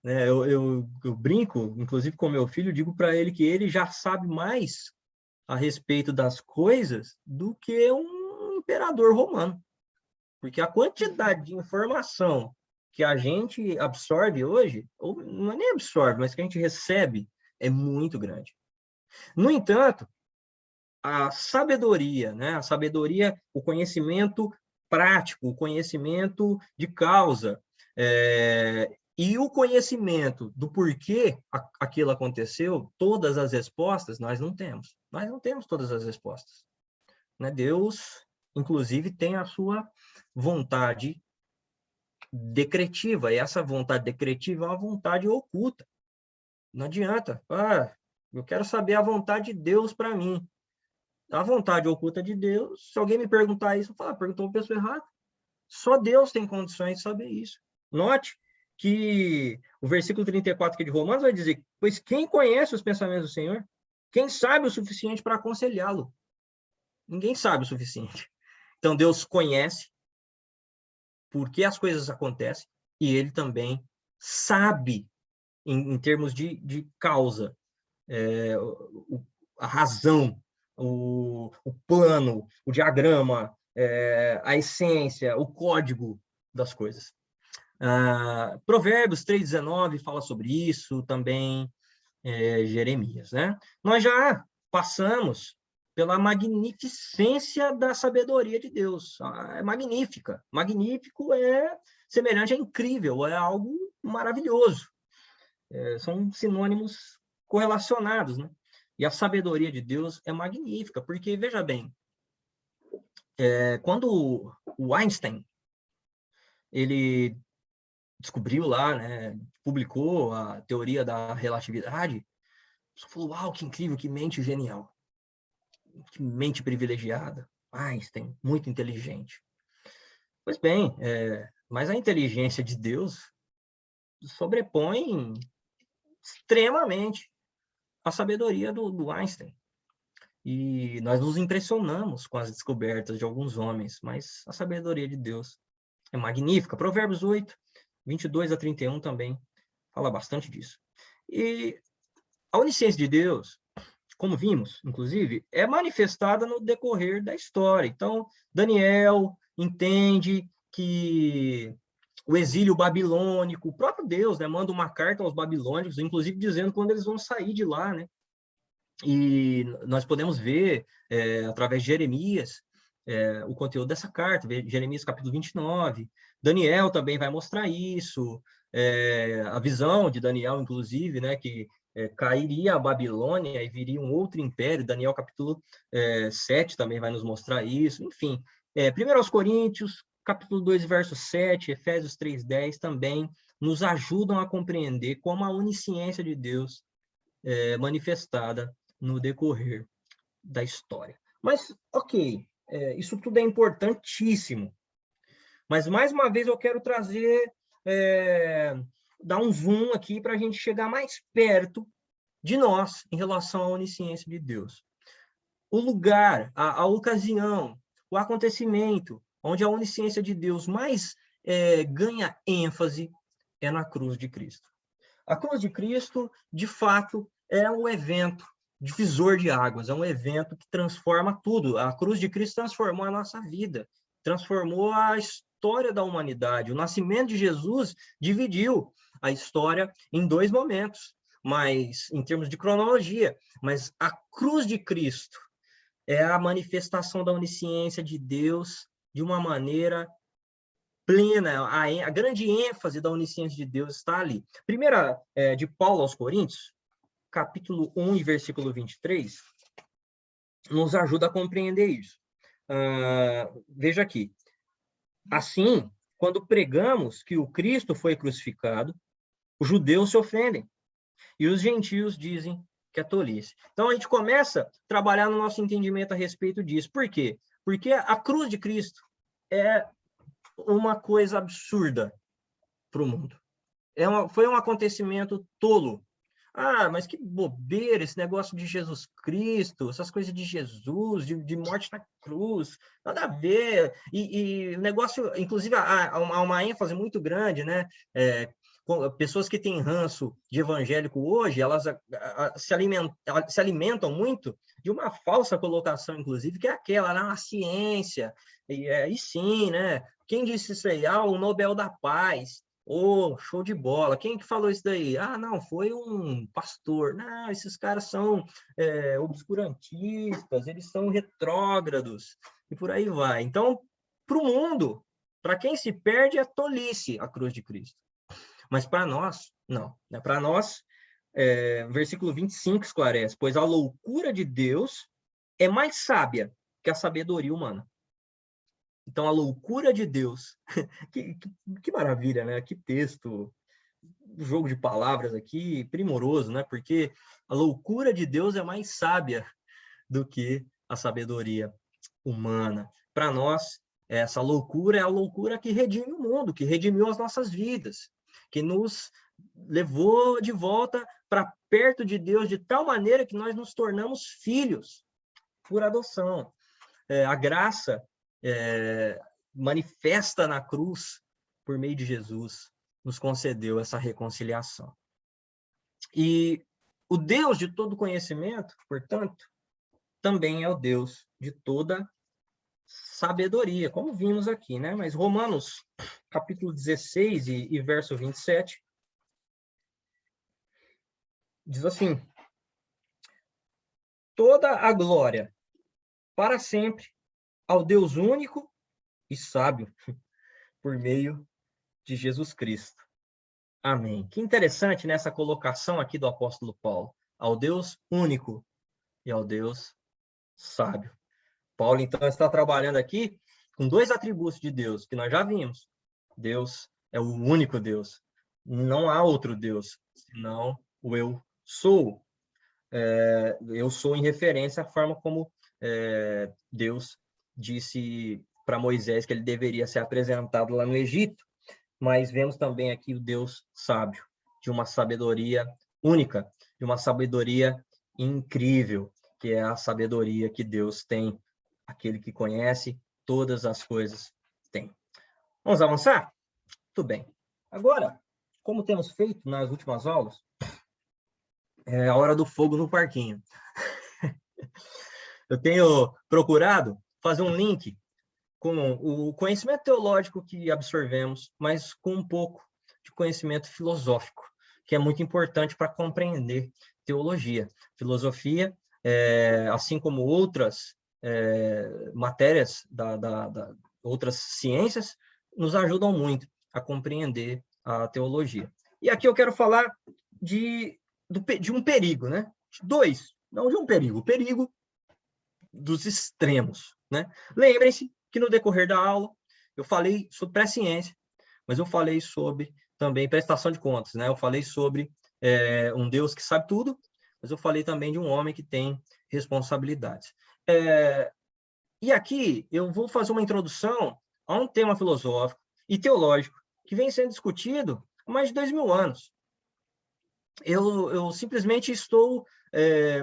Eu brinco, inclusive com meu filho, digo para ele que ele já sabe mais a respeito das coisas do que um imperador romano. Porque a quantidade de informação que a gente absorve hoje, ou não é nem absorve, mas que a gente recebe, é muito grande. No entanto, a sabedoria, né? A sabedoria, o conhecimento prático, o conhecimento de causa, e o conhecimento do porquê aquilo aconteceu, todas as respostas, nós não temos. Nós não temos todas as respostas. Né? Deus, inclusive, tem a sua vontade decretiva, e essa vontade decretiva é uma vontade oculta. Não adianta. Eu quero saber a vontade de Deus para mim. A vontade oculta de Deus, se alguém me perguntar isso, eu falo, perguntou a pessoa errada. Só Deus tem condições de saber isso. Note que o versículo 34 aqui de Romanos vai dizer: pois quem conhece os pensamentos do Senhor? Quem sabe o suficiente para aconselhá-lo? Ninguém sabe o suficiente. Então, Deus conhece por que as coisas acontecem e ele também sabe, em termos de causa, a razão, o plano, o diagrama, a essência, o código das coisas. Provérbios 3,19 fala sobre isso, também Jeremias, né? Nós já passamos pela magnificência da sabedoria de Deus. É magnífica. Magnífico é semelhante a incrível, é algo maravilhoso. São sinônimos correlacionados, né? E a sabedoria de Deus é magnífica, porque, veja bem, quando o Einstein ele descobriu lá, né, publicou a teoria da relatividade, só falou, uau, que incrível, que mente genial, que mente privilegiada. Einstein, muito inteligente. Pois bem, mas a inteligência de Deus sobrepõe extremamente a sabedoria do Einstein. E nós nos impressionamos com as descobertas de alguns homens, mas a sabedoria de Deus é magnífica. Provérbios 8, 22-31 também fala bastante disso. E a onisciência de Deus, como vimos, inclusive, é manifestada no decorrer da história. Então, Daniel entende que o exílio babilônico, o próprio Deus, né, manda uma carta aos babilônicos, inclusive dizendo quando eles vão sair de lá, né? E nós podemos ver, através de Jeremias, o conteúdo dessa carta, Jeremias capítulo 29. Daniel também vai mostrar isso, a visão de Daniel, inclusive, né, que cairia a Babilônia e viria um outro império. Daniel capítulo 7 também vai nos mostrar isso. Enfim, 1 Coríntios, capítulo 2, verso 7, Efésios 3:10 também nos ajudam a compreender como a onisciência de Deus é manifestada no decorrer da história. Mas, ok, isso tudo é importantíssimo. Mas, mais uma vez, eu quero trazer, dar um zoom aqui para a gente chegar mais perto de nós em relação à onisciência de Deus. O lugar, a ocasião, o acontecimento onde a onisciência de Deus mais ganha ênfase é na cruz de Cristo. A cruz de Cristo, de fato, é um evento divisor de águas, é um evento que transforma tudo. A cruz de Cristo transformou a nossa vida, transformou a história da humanidade. O nascimento de Jesus dividiu a história em dois momentos, mas em termos de cronologia, mas a cruz de Cristo é a manifestação da onisciência de Deus de uma maneira plena, a grande ênfase da onisciência de Deus está ali. Primeira de Paulo aos Coríntios, capítulo 1 e versículo 23, nos ajuda a compreender isso. Veja aqui. Assim, quando pregamos que o Cristo foi crucificado, os judeus se ofendem e os gentios dizem que é tolice. Então, a gente começa a trabalhar no nosso entendimento a respeito disso. Por quê? Porque a cruz de Cristo é uma coisa absurda para o mundo. Foi um acontecimento tolo. Mas que bobeira esse negócio de Jesus Cristo, essas coisas de Jesus, de morte na cruz, nada a ver. E o negócio, inclusive, há uma ênfase muito grande, né? Pessoas que têm ranço de evangélico hoje, elas se alimentam muito de uma falsa colocação, inclusive, que é aquela, na ciência. E sim, né? Quem disse isso aí? O Nobel da Paz. Show de bola. Quem que falou isso daí? Não, foi um pastor. Não, esses caras são obscurantistas, eles são retrógrados, e por aí vai. Então, para o mundo, para quem se perde, é tolice a cruz de Cristo. Mas para nós, não. Para nós, versículo 25 esclarece, pois a loucura de Deus é mais sábia que a sabedoria humana. Então, a loucura de Deus, que maravilha, né? Que texto, jogo de palavras aqui, primoroso, né? Porque a loucura de Deus é mais sábia do que a sabedoria humana. Para nós, essa loucura é a loucura que redime o mundo, que redimiu as nossas vidas, que nos levou de volta para perto de Deus de tal maneira que nós nos tornamos filhos por adoção. A graça manifesta na cruz, por meio de Jesus, nos concedeu essa reconciliação. E o Deus de todo conhecimento, portanto, também é o Deus de toda sabedoria, como vimos aqui, né? Mas Romanos, capítulo 16 e verso 27, diz assim: toda a glória para sempre ao Deus único e sábio, por meio de Jesus Cristo. Amém. Que interessante nessa colocação aqui do apóstolo Paulo. Ao Deus único e ao Deus sábio. Paulo, então, está trabalhando aqui com dois atributos de Deus, que nós já vimos. Deus é o único Deus. Não há outro Deus, senão o eu sou. Eu sou em referência à forma como Deus disse para Moisés que ele deveria ser apresentado lá no Egito. Mas vemos também aqui o Deus sábio, de uma sabedoria única, de uma sabedoria incrível, que é a sabedoria que Deus tem. Aquele que conhece todas as coisas tem. Vamos avançar? Tudo bem. Agora, como temos feito nas últimas aulas, é a hora do fogo no parquinho. Eu tenho procurado fazer um link com o conhecimento teológico que absorvemos, mas com um pouco de conhecimento filosófico, que é muito importante para compreender teologia. Filosofia, assim como outras matérias outras ciências, nos ajudam muito a compreender a teologia. E aqui eu quero falar de um perigo, né? Dois, não de um perigo, o perigo dos extremos, né? Lembrem-se que no decorrer da aula eu falei sobre presciência, mas eu falei sobre também prestação de contas, né? Eu falei sobre um Deus que sabe tudo, mas eu falei também de um homem que tem responsabilidades. E aqui eu vou fazer uma introdução a um tema filosófico e teológico que vem sendo discutido há mais de 2000 anos. Eu simplesmente estou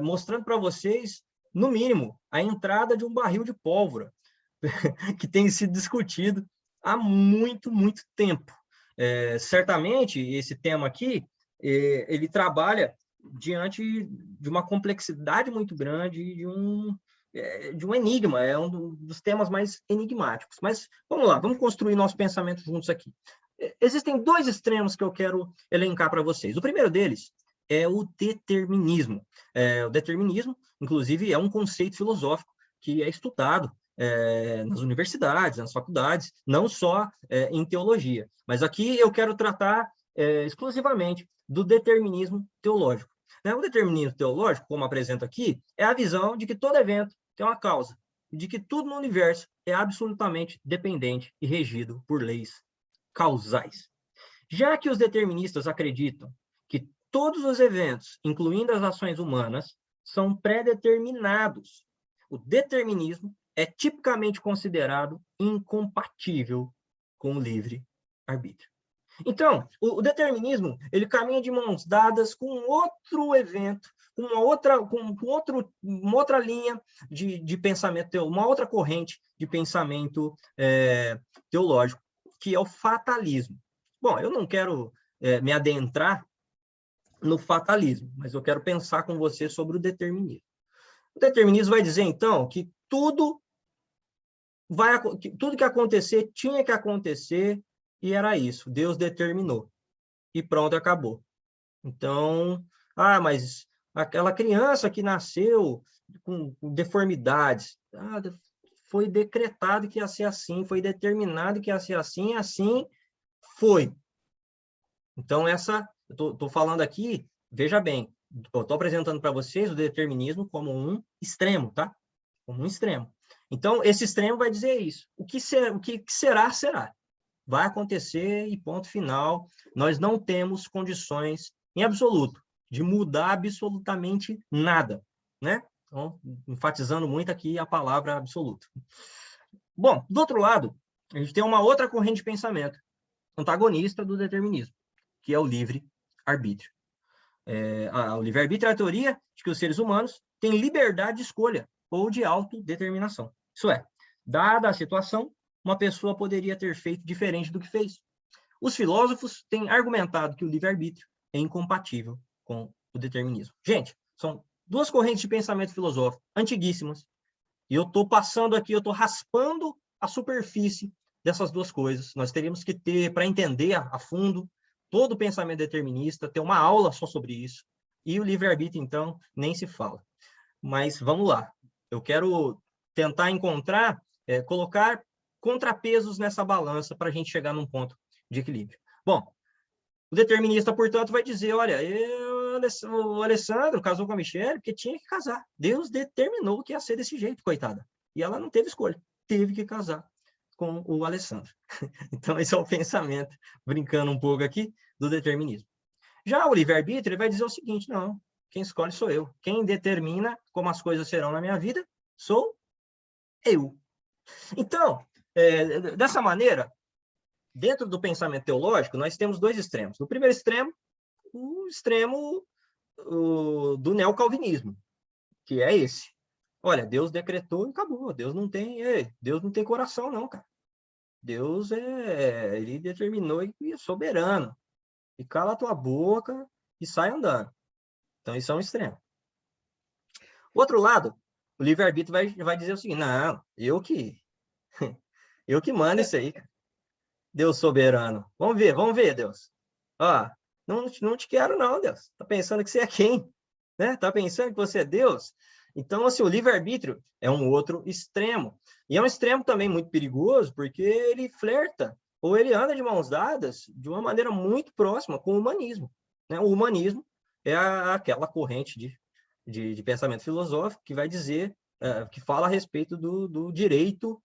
mostrando para vocês, no mínimo, a entrada de um barril de pólvora que tem sido discutido há muito, muito tempo. Certamente, esse tema aqui, ele trabalha diante de uma complexidade muito grande, de um enigma, é um dos temas mais enigmáticos. Mas vamos lá, vamos construir nosso pensamento juntos aqui. Existem dois extremos que eu quero elencar para vocês. O primeiro deles é o determinismo. O determinismo, inclusive, é um conceito filosófico que é estudado nas universidades, nas faculdades, não só em teologia. Mas aqui eu quero tratar exclusivamente do determinismo teológico. O determinismo teológico, como apresento aqui, é a visão de que todo evento tem uma causa, de que tudo no universo é absolutamente dependente e regido por leis causais. Já que os deterministas acreditam que todos os eventos, incluindo as ações humanas, são pré-determinados, o determinismo é tipicamente considerado incompatível com o livre-arbítrio. Então, o determinismo, ele caminha de mãos dadas com outro evento, com uma outra linha de pensamento, uma outra corrente de pensamento teológico, que é o fatalismo. Bom, eu não quero me adentrar no fatalismo, mas eu quero pensar com você sobre o determinismo. O determinismo vai dizer, então, que tudo que acontecer tinha que acontecer e era isso. Deus determinou. E pronto, acabou. Então, mas aquela criança que nasceu com deformidades, foi decretado que ia ser assim, foi determinado que ia ser assim, e assim foi. Então, eu estou falando aqui, veja bem, eu estou apresentando para vocês o determinismo como um extremo, tá? Como um extremo. Então, esse extremo vai dizer isso. O que será, será. Vai acontecer e ponto final. Nós não temos condições, em absoluto, de mudar absolutamente nada, né? Então, enfatizando muito aqui a palavra absoluto. Bom, do outro lado, a gente tem uma outra corrente de pensamento, antagonista do determinismo, que é o livre-arbítrio. O livre-arbítrio é a teoria de que os seres humanos têm liberdade de escolha ou de autodeterminação. Isso é, dada a situação, uma pessoa poderia ter feito diferente do que fez. Os filósofos têm argumentado que o livre-arbítrio é incompatível com o determinismo. Gente, são duas correntes de pensamento filosófico antiguíssimas E eu estou passando aqui, eu estou raspando a superfície dessas duas coisas. Nós teríamos que ter, para entender a fundo todo o pensamento determinista, ter uma aula só sobre isso. E o livre-arbítrio, então, nem se fala. Mas vamos lá. Eu quero tentar encontrar, colocar contrapesos nessa balança para a gente chegar num ponto de equilíbrio. Bom, o determinista, portanto, vai dizer, olha, o Alessandro casou com a Michelle porque tinha que casar. Deus determinou que ia ser desse jeito, coitada. E ela não teve escolha, teve que casar com o Alessandro. Então, esse é o pensamento, brincando um pouco aqui, do determinismo. Já o livre-arbítrio, ele vai dizer o seguinte, não, quem escolhe sou eu. Quem determina como as coisas serão na minha vida sou eu. Então, dessa maneira, dentro do pensamento teológico, nós temos dois extremos. No primeiro extremo, o extremo do neocalvinismo, que é esse. Olha, Deus decretou e acabou. Deus não tem coração, não, cara. Deus ele determinou e é soberano. E cala a tua boca e sai andando. Então, isso é um extremo. O outro lado, o livre-arbítrio vai dizer o seguinte, não, eu que mando isso aí, cara. Deus soberano. Vamos ver, Deus. Ó, não te quero, não, Deus. Tá pensando que você é quem? Né? Tá pensando que você é Deus? Então, assim, o livre-arbítrio é um outro extremo. E é um extremo também muito perigoso, porque ele flerta, ou ele anda de mãos dadas, de uma maneira muito próxima com o humanismo. Né? O humanismo é aquela corrente de pensamento filosófico que vai dizer, que fala a respeito do direito,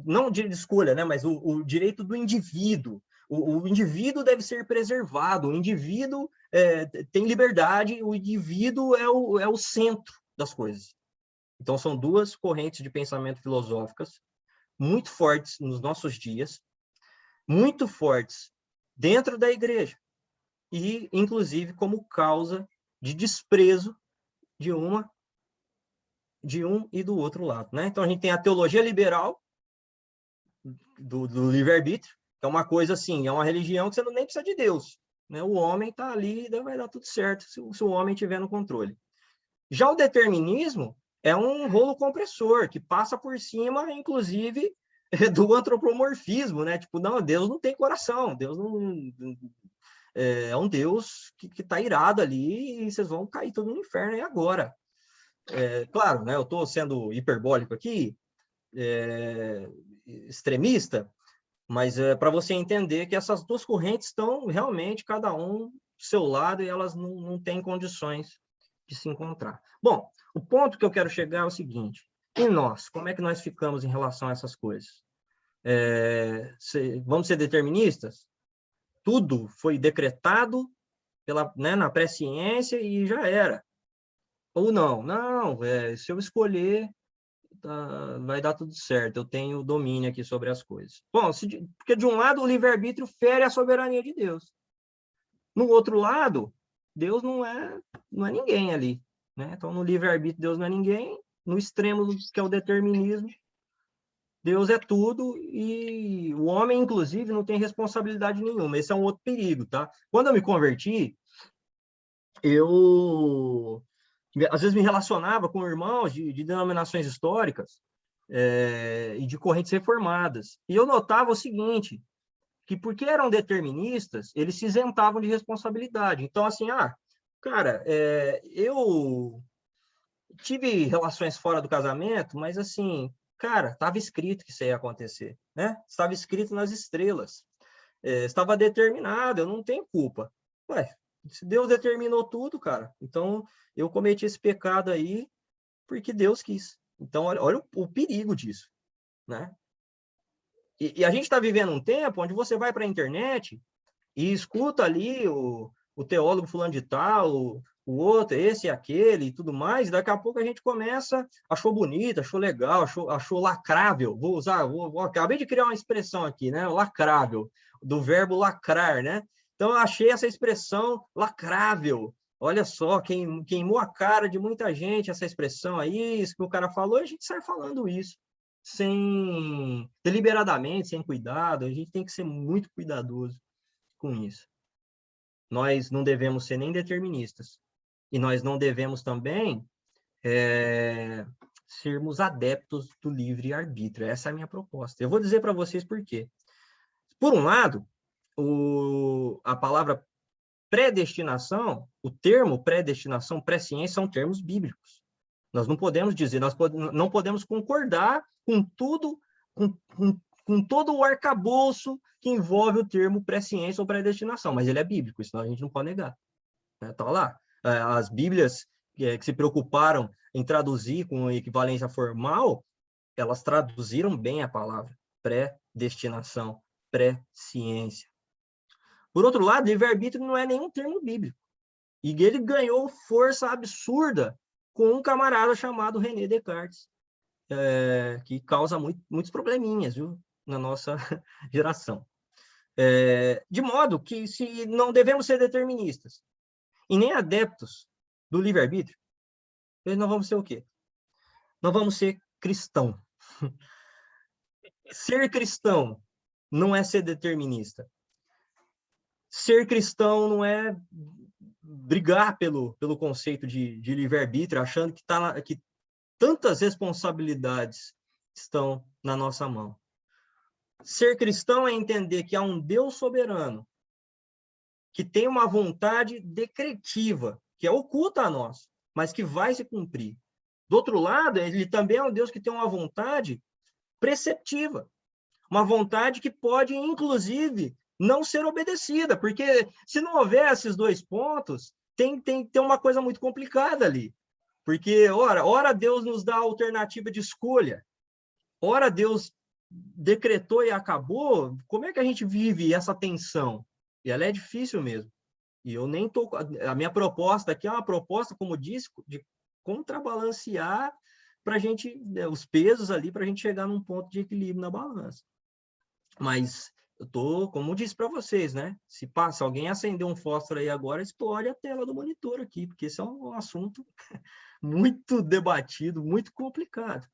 não de escolha, né? Mas o direito do indivíduo. O indivíduo deve ser preservado, o indivíduo tem liberdade, o indivíduo é o centro das coisas. Então, são duas correntes de pensamento filosóficas muito fortes nos nossos dias, muito fortes dentro da igreja, e, inclusive, como causa de desprezo de um e do outro lado. Né? Então, a gente tem a teologia liberal do livre-arbítrio, que é uma coisa assim, é uma religião que você nem precisa de Deus. Né? O homem está ali e vai dar tudo certo se o homem estiver no controle. Já o determinismo é um rolo compressor, que passa por cima, inclusive, do antropomorfismo, né? Tipo, não, Deus não tem coração, Deus não... É um Deus que está irado ali e vocês vão cair tudo no inferno e agora. Claro, né? Eu estou sendo hiperbólico aqui, extremista, mas para você entender que essas duas correntes estão realmente, cada um do seu lado, e elas não têm condições de se encontrar. Bom, o ponto que eu quero chegar é o seguinte, e nós? Como é que nós ficamos em relação a essas coisas? Vamos ser deterministas? Tudo foi decretado na presciência e já era. Ou não? Não, se eu escolher, vai dar tudo certo, eu tenho domínio aqui sobre as coisas. Bom, porque de um lado o livre-arbítrio fere a soberania de Deus. No outro lado, Deus não é ninguém ali. Né? Então, no livre-arbítrio, Deus não é ninguém. No extremo, que é o determinismo, Deus é tudo e o homem, inclusive, não tem responsabilidade nenhuma. Esse é um outro perigo, tá? Quando eu me converti, eu às vezes me relacionava com irmãos de denominações históricas e de correntes reformadas. E eu notava o seguinte, que porque eram deterministas, eles se isentavam de responsabilidade. Então, assim, cara, eu tive relações fora do casamento, mas assim, cara, estava escrito que isso ia acontecer, né? Estava escrito nas estrelas. Estava determinado, eu não tenho culpa. Ué, se Deus determinou tudo, cara, então eu cometi esse pecado aí porque Deus quis. Então, olha o perigo disso, né? E a gente está vivendo um tempo onde você vai para a internet e escuta ali o teólogo fulano de tal, o outro, esse e aquele e tudo mais, e daqui a pouco a gente começa, achou bonito, achou legal, achou lacrável, acabei de criar uma expressão aqui, né, lacrável, do verbo lacrar, né, então eu achei essa expressão lacrável, olha só, queimou a cara de muita gente essa expressão aí, isso que o cara falou, e a gente sai falando isso, deliberadamente, sem cuidado, a gente tem que ser muito cuidadoso com isso. Nós não devemos ser nem deterministas. E nós não devemos também sermos adeptos do livre-arbítrio. Essa é a minha proposta. Eu vou dizer para vocês por quê. Por um lado, a palavra predestinação, o termo predestinação, presciência, são termos bíblicos. Nós não podemos dizer, não podemos concordar com tudo, com todo o arcabouço que envolve o termo presciência ou predestinação, mas ele é bíblico, senão a gente não pode negar. Está lá. As Bíblias que se preocuparam em traduzir com equivalência formal, elas traduziram bem a palavra predestinação, presciência. Por outro lado, livre-arbítrio não é nenhum termo bíblico. E ele ganhou força absurda com um camarada chamado René Descartes, que causa muitos probleminhas, viu, na nossa geração. De modo que, se não devemos ser deterministas e nem adeptos do livre-arbítrio, nós vamos ser o quê? Nós vamos ser cristão. Ser cristão não é ser determinista. Ser cristão não é brigar pelo conceito de livre-arbítrio, achando que tantas responsabilidades estão na nossa mão. Ser cristão é entender que há um Deus soberano, que tem uma vontade decretiva, que é oculta a nós, mas que vai se cumprir. Do outro lado, ele também é um Deus que tem uma vontade preceptiva, uma vontade que pode, inclusive, não ser obedecida, porque se não houver esses dois pontos, tem uma coisa muito complicada ali. Porque, ora Deus nos dá a alternativa de escolha, ora Deus decretou e acabou, como é que a gente vive essa tensão? E ela é difícil mesmo. E eu nem tô... A minha proposta aqui é uma proposta, como disse, de contrabalancear para a gente, os pesos ali, para a gente chegar num ponto de equilíbrio na balança. Mas eu tô, como eu disse para vocês, né? Se alguém acender um fósforo aí agora, explode a tela do monitor aqui, porque esse é um assunto muito debatido, muito complicado.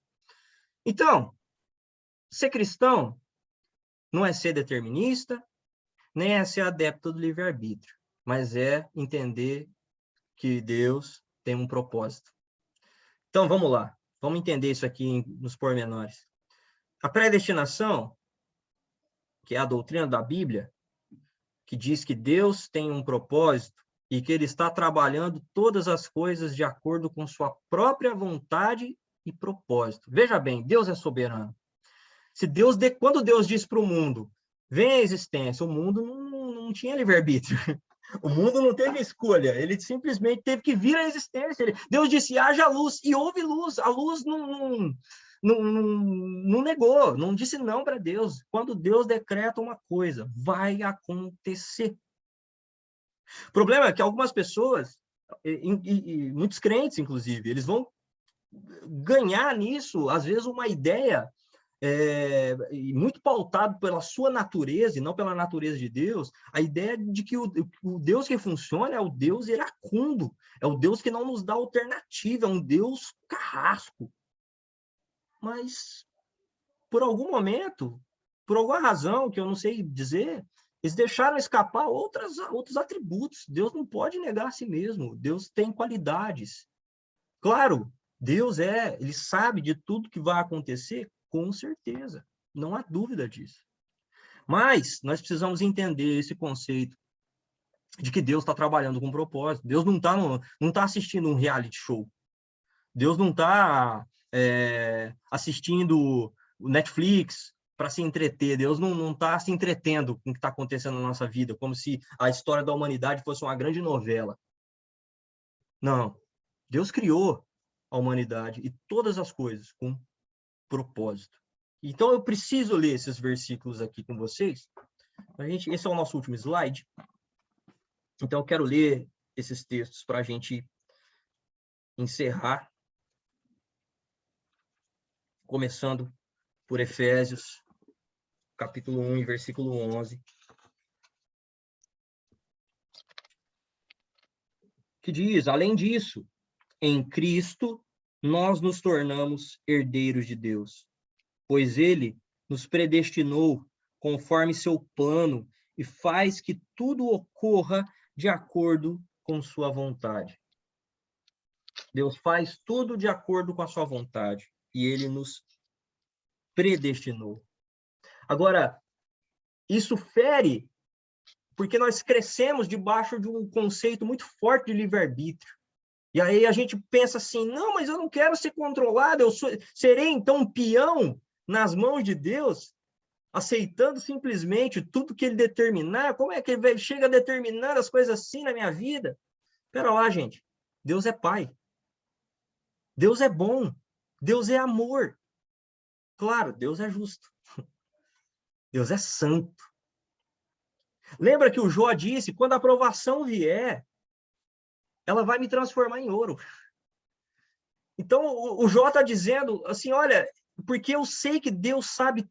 Então, ser cristão não é ser determinista, nem é ser adepto do livre-arbítrio, mas é entender que Deus tem um propósito. Então, vamos lá. Vamos entender isso aqui nos pormenores. A predestinação, que é a doutrina da Bíblia, que diz que Deus tem um propósito e que ele está trabalhando todas as coisas de acordo com sua própria vontade e propósito. Veja bem, Deus é soberano. Quando Deus diz para o mundo, vem à existência, o mundo não tinha livre-arbítrio. O mundo não teve escolha, ele simplesmente teve que vir à existência. Deus disse, haja luz, e houve luz. A luz não negou, não disse não para Deus. Quando Deus decreta uma coisa, vai acontecer. O problema é que algumas pessoas, e muitos crentes, inclusive, eles vão ganhar nisso, às vezes, uma ideia muito pautado pela sua natureza e não pela natureza de Deus, a ideia de que o Deus que funciona é o Deus iracundo, é o Deus que não nos dá alternativa, é um Deus carrasco. Mas, por algum momento, por alguma razão que eu não sei dizer, eles deixaram escapar outros atributos. Deus não pode negar a si mesmo. Deus tem qualidades. Claro, Deus ele sabe de tudo que vai acontecer, com certeza. Não há dúvida disso. Mas nós precisamos entender esse conceito de que Deus está trabalhando com propósito. Deus não está assistindo um reality show. Deus não está assistindo o Netflix para se entreter. Deus não está se entretendo com o que está acontecendo na nossa vida, como se a história da humanidade fosse uma grande novela. Não. Deus criou a humanidade e todas as coisas com propósito. Então, eu preciso ler esses versículos aqui com vocês. Esse é o nosso último slide. Então, eu quero ler esses textos para a gente encerrar, começando por Efésios, capítulo 1, versículo 11, que diz, além disso, em Cristo, nós nos tornamos herdeiros de Deus, pois ele nos predestinou conforme seu plano e faz que tudo ocorra de acordo com sua vontade. Deus faz tudo de acordo com a sua vontade e ele nos predestinou. Agora, isso fere porque nós crescemos debaixo de um conceito muito forte de livre-arbítrio. E aí a gente pensa assim, não, mas eu não quero ser controlado, serei então um peão nas mãos de Deus, aceitando simplesmente tudo que ele determinar? Como é que ele chega a determinar as coisas assim na minha vida? Espera lá, gente. Deus é pai. Deus é bom. Deus é amor. Claro, Deus é justo. Deus é santo. Lembra que o Jó disse, quando a aprovação vier, ela vai me transformar em ouro. Então, o Jó está dizendo assim, olha, porque eu sei que Deus sabe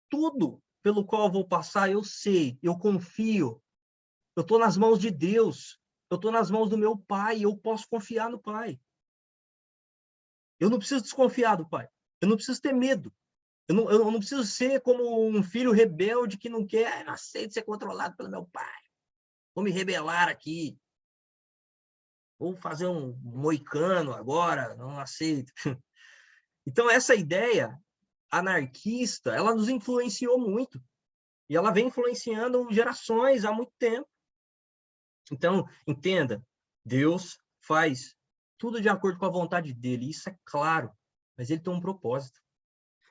tudo pelo qual eu vou passar, eu sei, eu confio, eu estou nas mãos de Deus, eu estou nas mãos do meu pai, eu posso confiar no pai. Eu não preciso desconfiar do pai, eu não preciso ter medo, eu não preciso ser como um filho rebelde que não quer, não aceito ser controlado pelo meu pai, vou me rebelar aqui, vou fazer um moicano agora, não aceito. Então, essa ideia anarquista, ela nos influenciou muito. E ela vem influenciando gerações há muito tempo. Então, entenda, Deus faz tudo de acordo com a vontade dele, isso é claro, mas ele tem um propósito.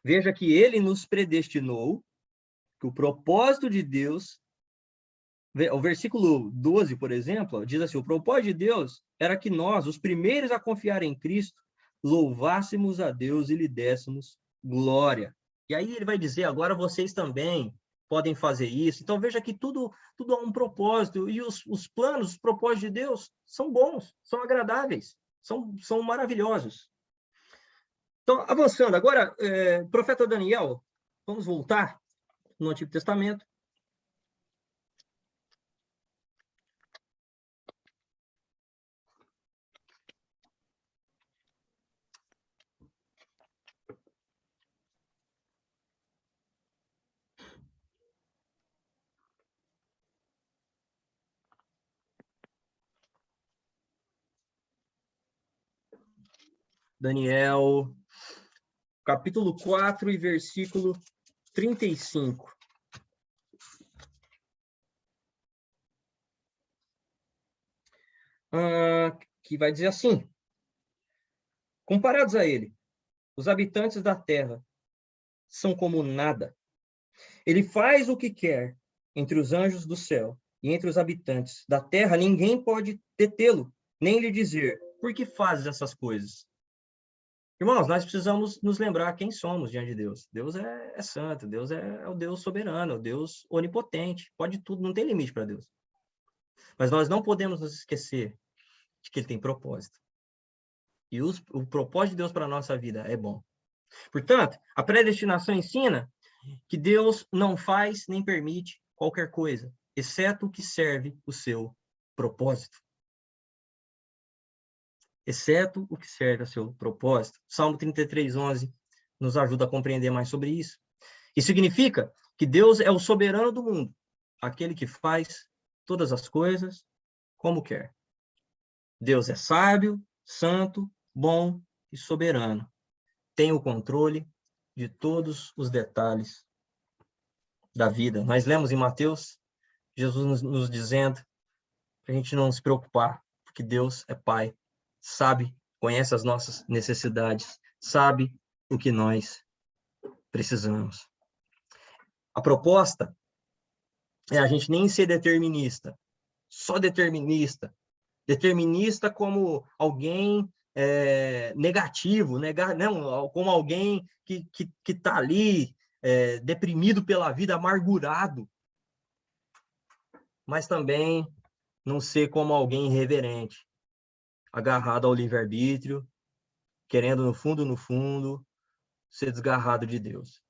Veja que ele nos predestinou, que o propósito de Deus, o versículo 12, por exemplo, diz assim, o propósito de Deus era que nós, os primeiros a confiar em Cristo, louvássemos a Deus e lhe dessemos glória. E aí ele vai dizer, agora vocês também podem fazer isso. Então veja que tudo há um propósito, e os planos, os propósitos de Deus são bons, são agradáveis, são maravilhosos. Então, avançando, agora, profeta Daniel, vamos voltar no Antigo Testamento. Daniel, capítulo 4 e versículo 35. Que vai dizer assim, comparados a ele, os habitantes da terra são como nada. Ele faz o que quer entre os anjos do céu e entre os habitantes da terra, ninguém pode detê-lo, nem lhe dizer, por que fazes essas coisas? Irmãos, nós precisamos nos lembrar quem somos diante de Deus. Deus é santo, Deus é o Deus soberano, é o Deus onipotente, pode tudo, não tem limite para Deus. Mas nós não podemos nos esquecer de que ele tem propósito. E o propósito de Deus para a nossa vida é bom. Portanto, a predestinação ensina que Deus não faz nem permite qualquer coisa, exceto o que serve o seu propósito. Exceto o que serve ao seu propósito. Salmo 33:11 nos ajuda a compreender mais sobre isso. Isso significa que Deus é o soberano do mundo, aquele que faz todas as coisas como quer. Deus é sábio, santo, bom e soberano. Tem o controle de todos os detalhes da vida. Nós lemos em Mateus, Jesus nos dizendo para a gente não se preocupar, porque Deus é Pai, sabe, conhece as nossas necessidades, sabe o que nós precisamos. A proposta é a gente nem ser determinista, só determinista. Determinista como alguém negativo, não, como alguém que está ali deprimido pela vida, amargurado. Mas também não ser como alguém irreverente, agarrado ao livre-arbítrio, querendo, no fundo, ser desgarrado de Deus.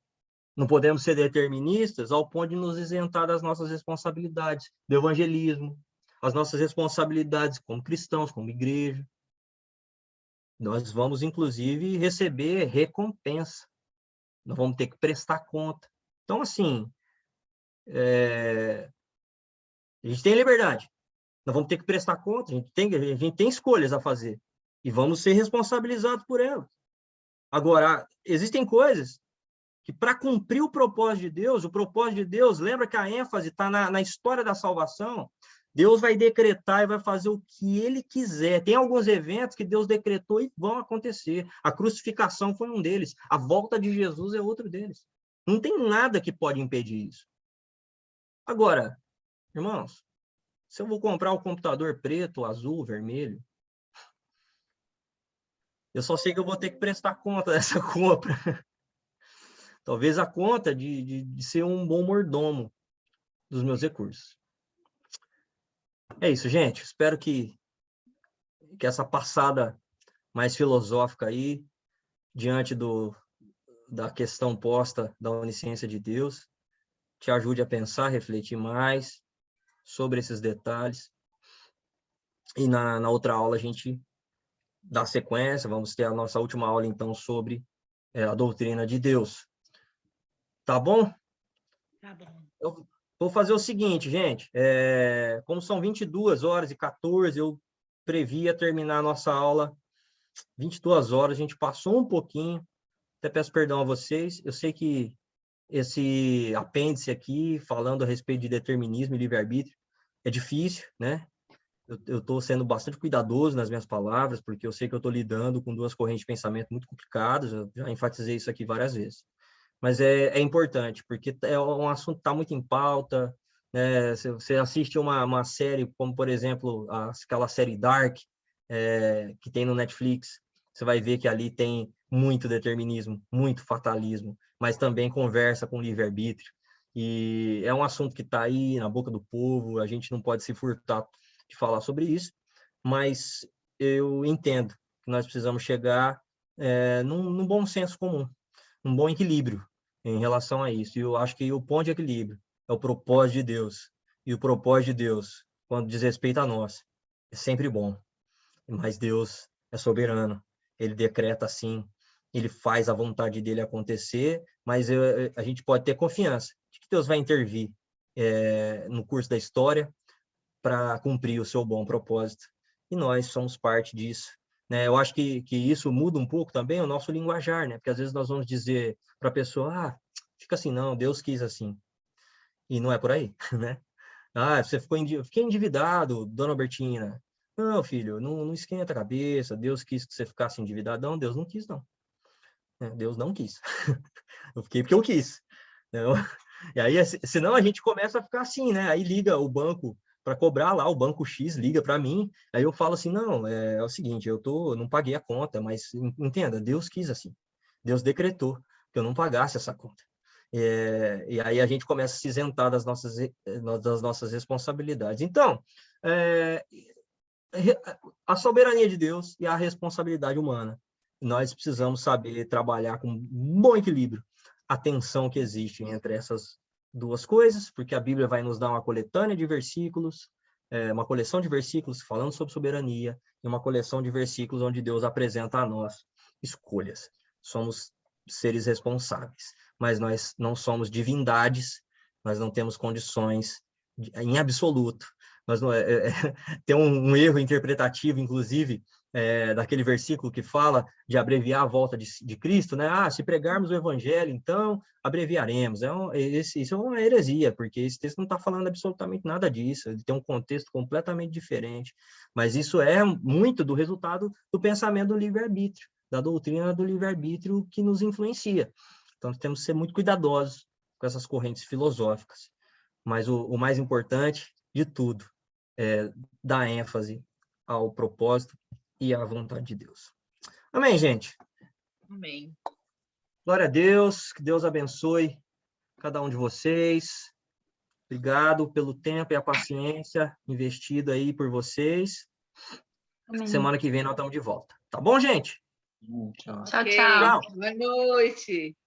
Não podemos ser deterministas ao ponto de nos isentar das nossas responsabilidades, do evangelismo, as nossas responsabilidades como cristãos, como igreja. Nós vamos, inclusive, receber recompensa. Nós vamos ter que prestar conta. Então, assim, a gente tem liberdade. Nós vamos ter que prestar conta, a gente tem escolhas a fazer. e vamos ser responsabilizados por ela. Agora, existem coisas que, para cumprir o propósito de Deus, lembra que a ênfase está na história da salvação, Deus vai decretar e vai fazer o que ele quiser. Tem alguns eventos que Deus decretou e vão acontecer. A crucificação foi um deles. A volta de Jesus é outro deles. Não tem nada que pode impedir isso. Agora, irmãos, se eu vou comprar um computador preto, azul, vermelho, eu só sei que eu vou ter que prestar conta dessa compra. Talvez a conta de ser um bom mordomo dos meus recursos. É isso, gente. Espero que essa passada mais filosófica aí, diante da questão posta da onisciência de Deus, te ajude a pensar, refletir mais sobre esses detalhes. E na outra aula a gente dá sequência, vamos ter a nossa última aula, então, sobre a doutrina de Deus. Tá bom? Tá bom. Eu vou fazer o seguinte, gente, como são 22h14, eu previa terminar a nossa aula 22 horas, a gente passou um pouquinho, até peço perdão a vocês, eu sei que esse apêndice aqui, falando a respeito de determinismo e livre-arbítrio, é difícil, né? Eu estou sendo bastante cuidadoso nas minhas palavras, porque eu sei que eu estou lidando com duas correntes de pensamento muito complicadas, eu já enfatizei isso aqui várias vezes. Mas é importante, porque é um assunto que está muito em pauta, né? Se você assiste uma série, como, por exemplo, aquela série Dark, que tem no Netflix, você vai ver que ali tem muito determinismo, muito fatalismo, mas também conversa com livre-arbítrio. E é um assunto que está aí na boca do povo, a gente não pode se furtar de falar sobre isso, mas eu entendo que nós precisamos chegar num bom senso comum, um bom equilíbrio em relação a isso. E eu acho que o ponto de equilíbrio é o propósito de Deus. E o propósito de Deus, quando diz respeito a nós, é sempre bom. Mas Deus é soberano. Ele decreta assim, ele faz a vontade dele acontecer, mas a gente pode ter confiança de que Deus vai intervir no curso da história para cumprir o seu bom propósito. E nós somos parte disso. Né? Eu acho que isso muda um pouco também o nosso linguajar, né? Porque às vezes nós vamos dizer para a pessoa, fica assim, não, Deus quis assim. E não é por aí, né? Você fiquei endividado, dona Albertina. Não, filho, não esquenta a cabeça, Deus quis que você ficasse endividado. Não, Deus não quis, não. Deus não quis. Eu fiquei porque eu quis. Não? E aí, senão a gente começa a ficar assim, né? Aí liga o banco para cobrar lá, o banco X liga para mim, aí eu falo assim, não, é o seguinte, eu não paguei a conta, mas entenda, Deus quis assim, Deus decretou que eu não pagasse essa conta. E aí a gente começa a se isentar das nossas responsabilidades. Então, a soberania de Deus e a responsabilidade humana. Nós precisamos saber trabalhar com um bom equilíbrio, a tensão que existe entre essas duas coisas, porque a Bíblia vai nos dar uma coletânea de versículos, uma coleção de versículos falando sobre soberania, e uma coleção de versículos onde Deus apresenta a nós escolhas. Somos seres responsáveis, mas nós não somos divindades, nós não temos condições em absoluto. Mas tem um erro interpretativo, inclusive, daquele versículo que fala de abreviar a volta de Cristo, né? Se pregarmos o evangelho, então abreviaremos. Isso é uma heresia, porque esse texto não está falando absolutamente nada disso, ele tem um contexto completamente diferente, mas isso é muito do resultado do pensamento do livre-arbítrio, da doutrina do livre-arbítrio que nos influencia. Então, temos que ser muito cuidadosos com essas correntes filosóficas. Mas o mais importante de tudo é dar ênfase ao propósito e à vontade de Deus. Amém, gente? Amém. Glória a Deus, que Deus abençoe cada um de vocês. Obrigado pelo tempo e a paciência investida aí por vocês. Amém. Semana que vem nós estamos de volta. Tá bom, gente? Tchau, Ok. tchau. Boa noite.